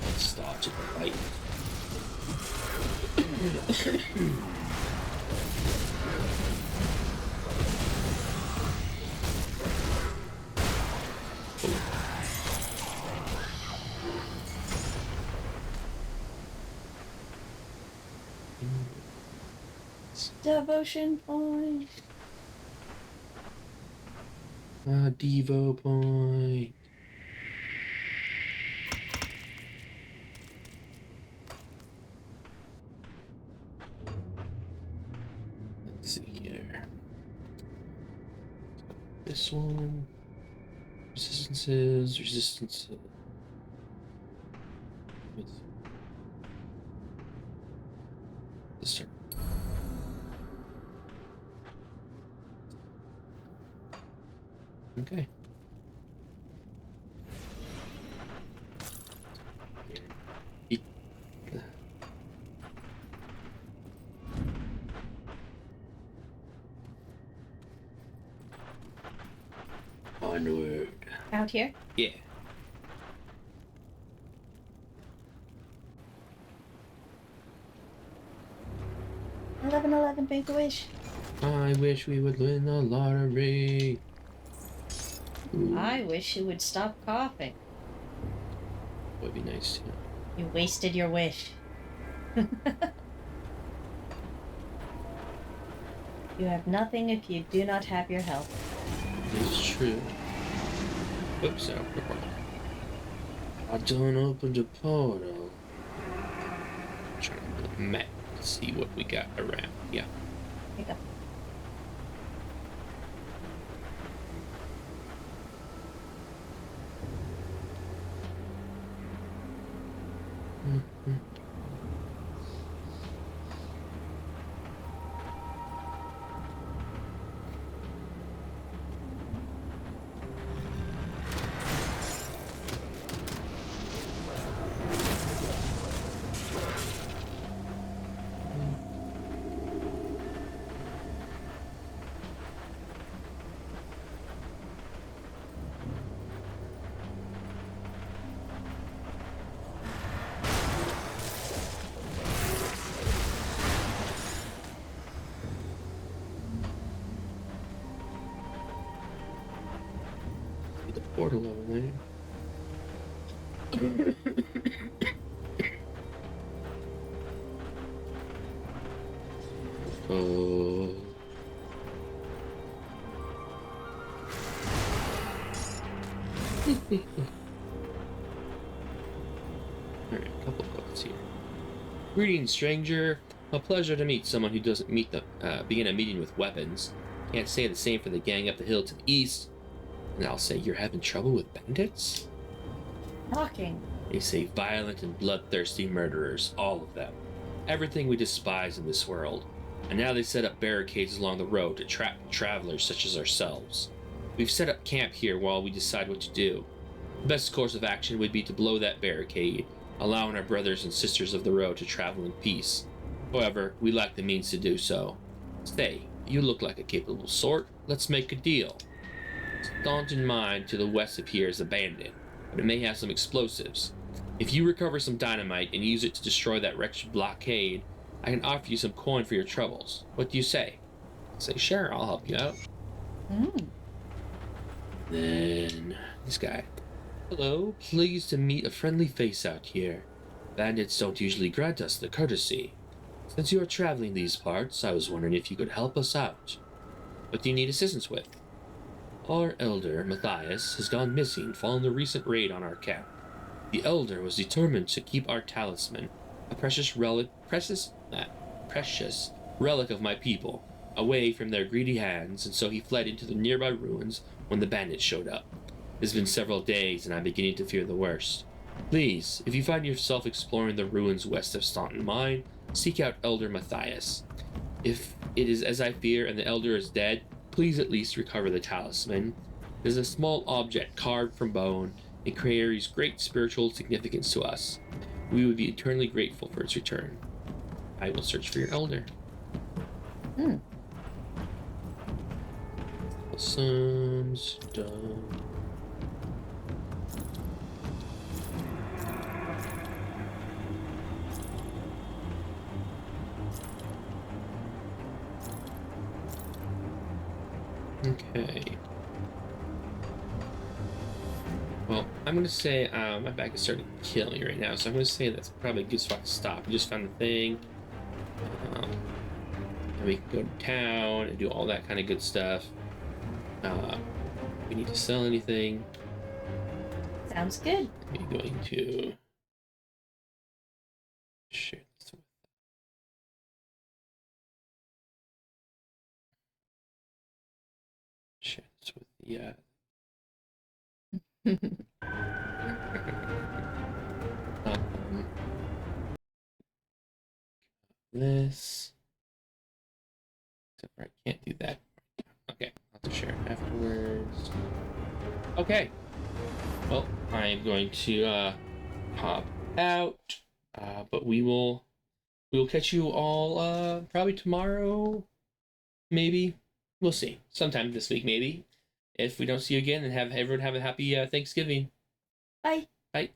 Let's dodge it right. Devotion point. Devo point. Let's see here. This one. Resistances. Let's start. Okay. Onward. Out here? Yeah. $11.11, make a wish. I wish we would win the lottery. Ooh, I wish you would stop coughing. would be nice too. You wasted your wish. You have nothing if you do not have your health. It's true. Oops, I done opened a portal. Trying to look map to see what we got around. Yeah. Here you go. See the portal over there. Oh. Alright, a couple quotes here. Greetings, stranger. A pleasure to meet someone who doesn't begin a meeting with weapons. Can't say the same for the gang up the hill to the east. And I'll say you're having trouble with bandits? Talking. They say violent and bloodthirsty murderers, all of them. Everything we despise in this world. And now they set up barricades along the road to trap travelers such as ourselves. We've set up camp here while we decide what to do. The best course of action would be to blow that barricade, allowing our brothers and sisters of the road to travel in peace. However, we lack the means to do so. Stay, you look like a capable sort. Let's make a deal. Staunton Mine to the west of here is abandoned, but it may have some explosives. If you recover some dynamite and use it to destroy that wretched blockade, I can offer you some coin for your troubles. What do you say? I say, sure, I'll help you out. Then, this guy. Hello, pleased to meet a friendly face out here. Bandits don't usually grant us the courtesy. Since you are traveling these parts, I was wondering if you could help us out. What do you need assistance with? Our elder, Matthias, has gone missing following the recent raid on our camp. The elder was determined to keep our talisman, a precious relic of my people, away from their greedy hands, and so he fled into the nearby ruins when the bandits showed up. It's been several days, and I'm beginning to fear the worst. Please, if you find yourself exploring the ruins west of Staunton Mine, seek out Elder Matthias. If it is as I fear and the elder is dead, please at least recover the talisman. It is a small object carved from bone. It carries great spiritual significance to us. We would be eternally grateful for its return. I will search for your elder. Some stuff. Okay. Well, I'm gonna say my back is starting to kill me right now, so I'm gonna say that's probably a good spot to stop. We just found the thing. And we can go to town and do all that kind of good stuff. We need to sell anything. Sounds good. We're going to share this with the this. Except for I can't do that. Okay, I'll have to share it afterwards. Okay. Well, I'm going to hop out. But we will catch you all probably tomorrow. Maybe. We'll see. Sometime this week, maybe. If we don't see you again, then have everyone have a happy Thanksgiving. Bye. Bye.